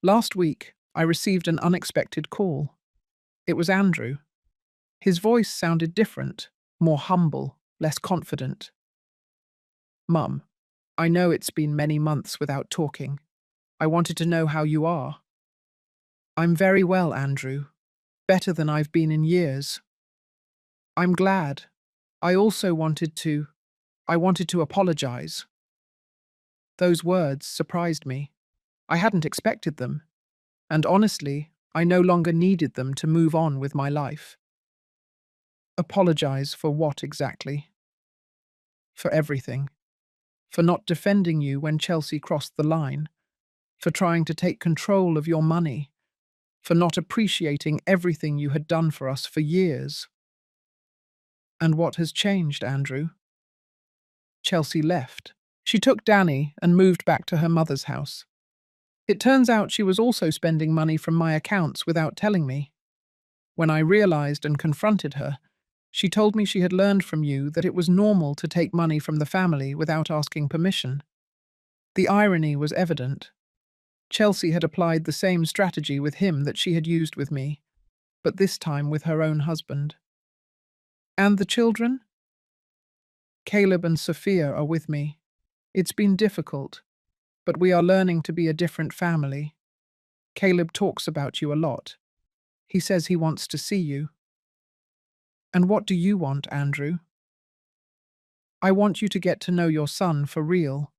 Last week, I received an unexpected call. It was Andrew. His voice sounded different, more humble, less confident. "Mum, I know it's been many months without talking. I wanted to know how you are." "I'm very well, Andrew. Better than I've been in years." "I'm glad. I also wanted to apologize." Those words surprised me. I hadn't expected them, and honestly, I no longer needed them to move on with my life. Apologize for what exactly? For everything. For not defending you when Chelsea crossed the line. For trying to take control of your money. For not appreciating everything you had done for us for years. And what has changed, Andrew? Chelsea left. She took Danny and moved back to her mother's house. It turns out she was also spending money from my accounts without telling me. When I realized and confronted her, she told me she had learned from you that it was normal to take money from the family without asking permission. The irony was evident. Chelsea had applied the same strategy with him that she had used with me, but this time with her own husband. And the children? Caleb and Sophia are with me. It's been difficult, but we are learning to be a different family. Caleb talks about you a lot. He says he wants to see you. And what do you want, Andrew? I want you to get to know your son for real,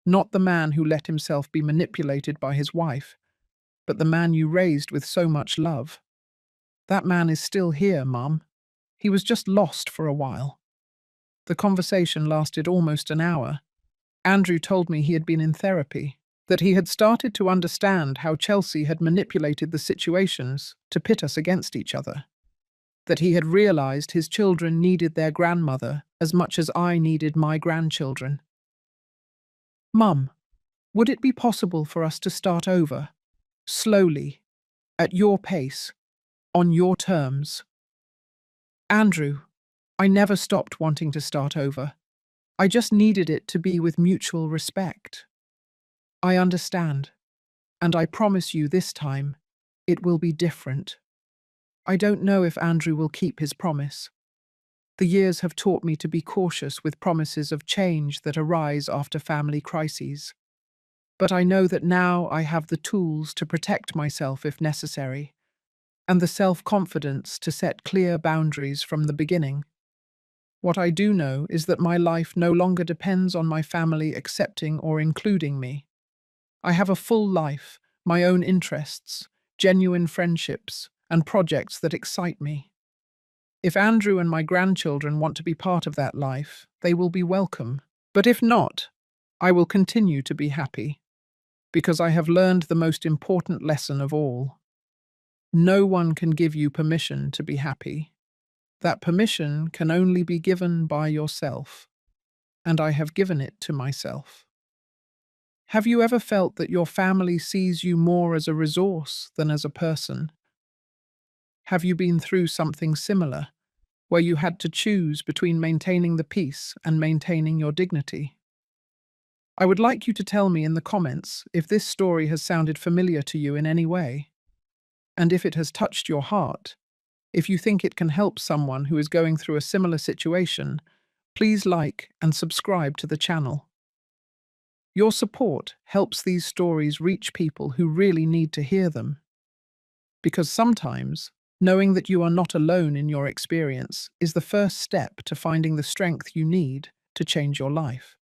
not the man who let himself be manipulated by his wife, but the man you raised with so much love. That man is still here, Mum. He was just lost for a while. The conversation lasted almost an hour. Andrew told me he had been in therapy, that he had started to understand how Chelsea had manipulated the situations to pit us against each other, that he had realized his children needed their grandmother as much as I needed my grandchildren. Mum, would it be possible for us to start over, slowly, at your pace, on your terms? Andrew, I never stopped wanting to start over. I just needed it to be with mutual respect. I understand, and I promise you this time, it will be different. I don't know if Andrew will keep his promise. The years have taught me to be cautious with promises of change that arise after family crises. But I know that now I have the tools to protect myself if necessary, and the self-confidence to set clear boundaries from the beginning. What I do know is that my life no longer depends on my family accepting or including me. I have a full life, my own interests, genuine friendships, and projects that excite me. If Andrew and my grandchildren want to be part of that life, they will be welcome. But if not, I will continue to be happy, because I have learned the most important lesson of all. No one can give you permission to be happy. That permission can only be given by yourself, and I have given it to myself. Have you ever felt that your family sees you more as a resource than as a person? Have you been through something similar, where you had to choose between maintaining the peace and maintaining your dignity? I would like you to tell me in the comments if this story has sounded familiar to you in any way, and if it has touched your heart. If you think it can help someone who is going through a similar situation, please like and subscribe to the channel. Your support helps these stories reach people who really need to hear them. Because sometimes, knowing that you are not alone in your experience is the first step to finding the strength you need to change your life.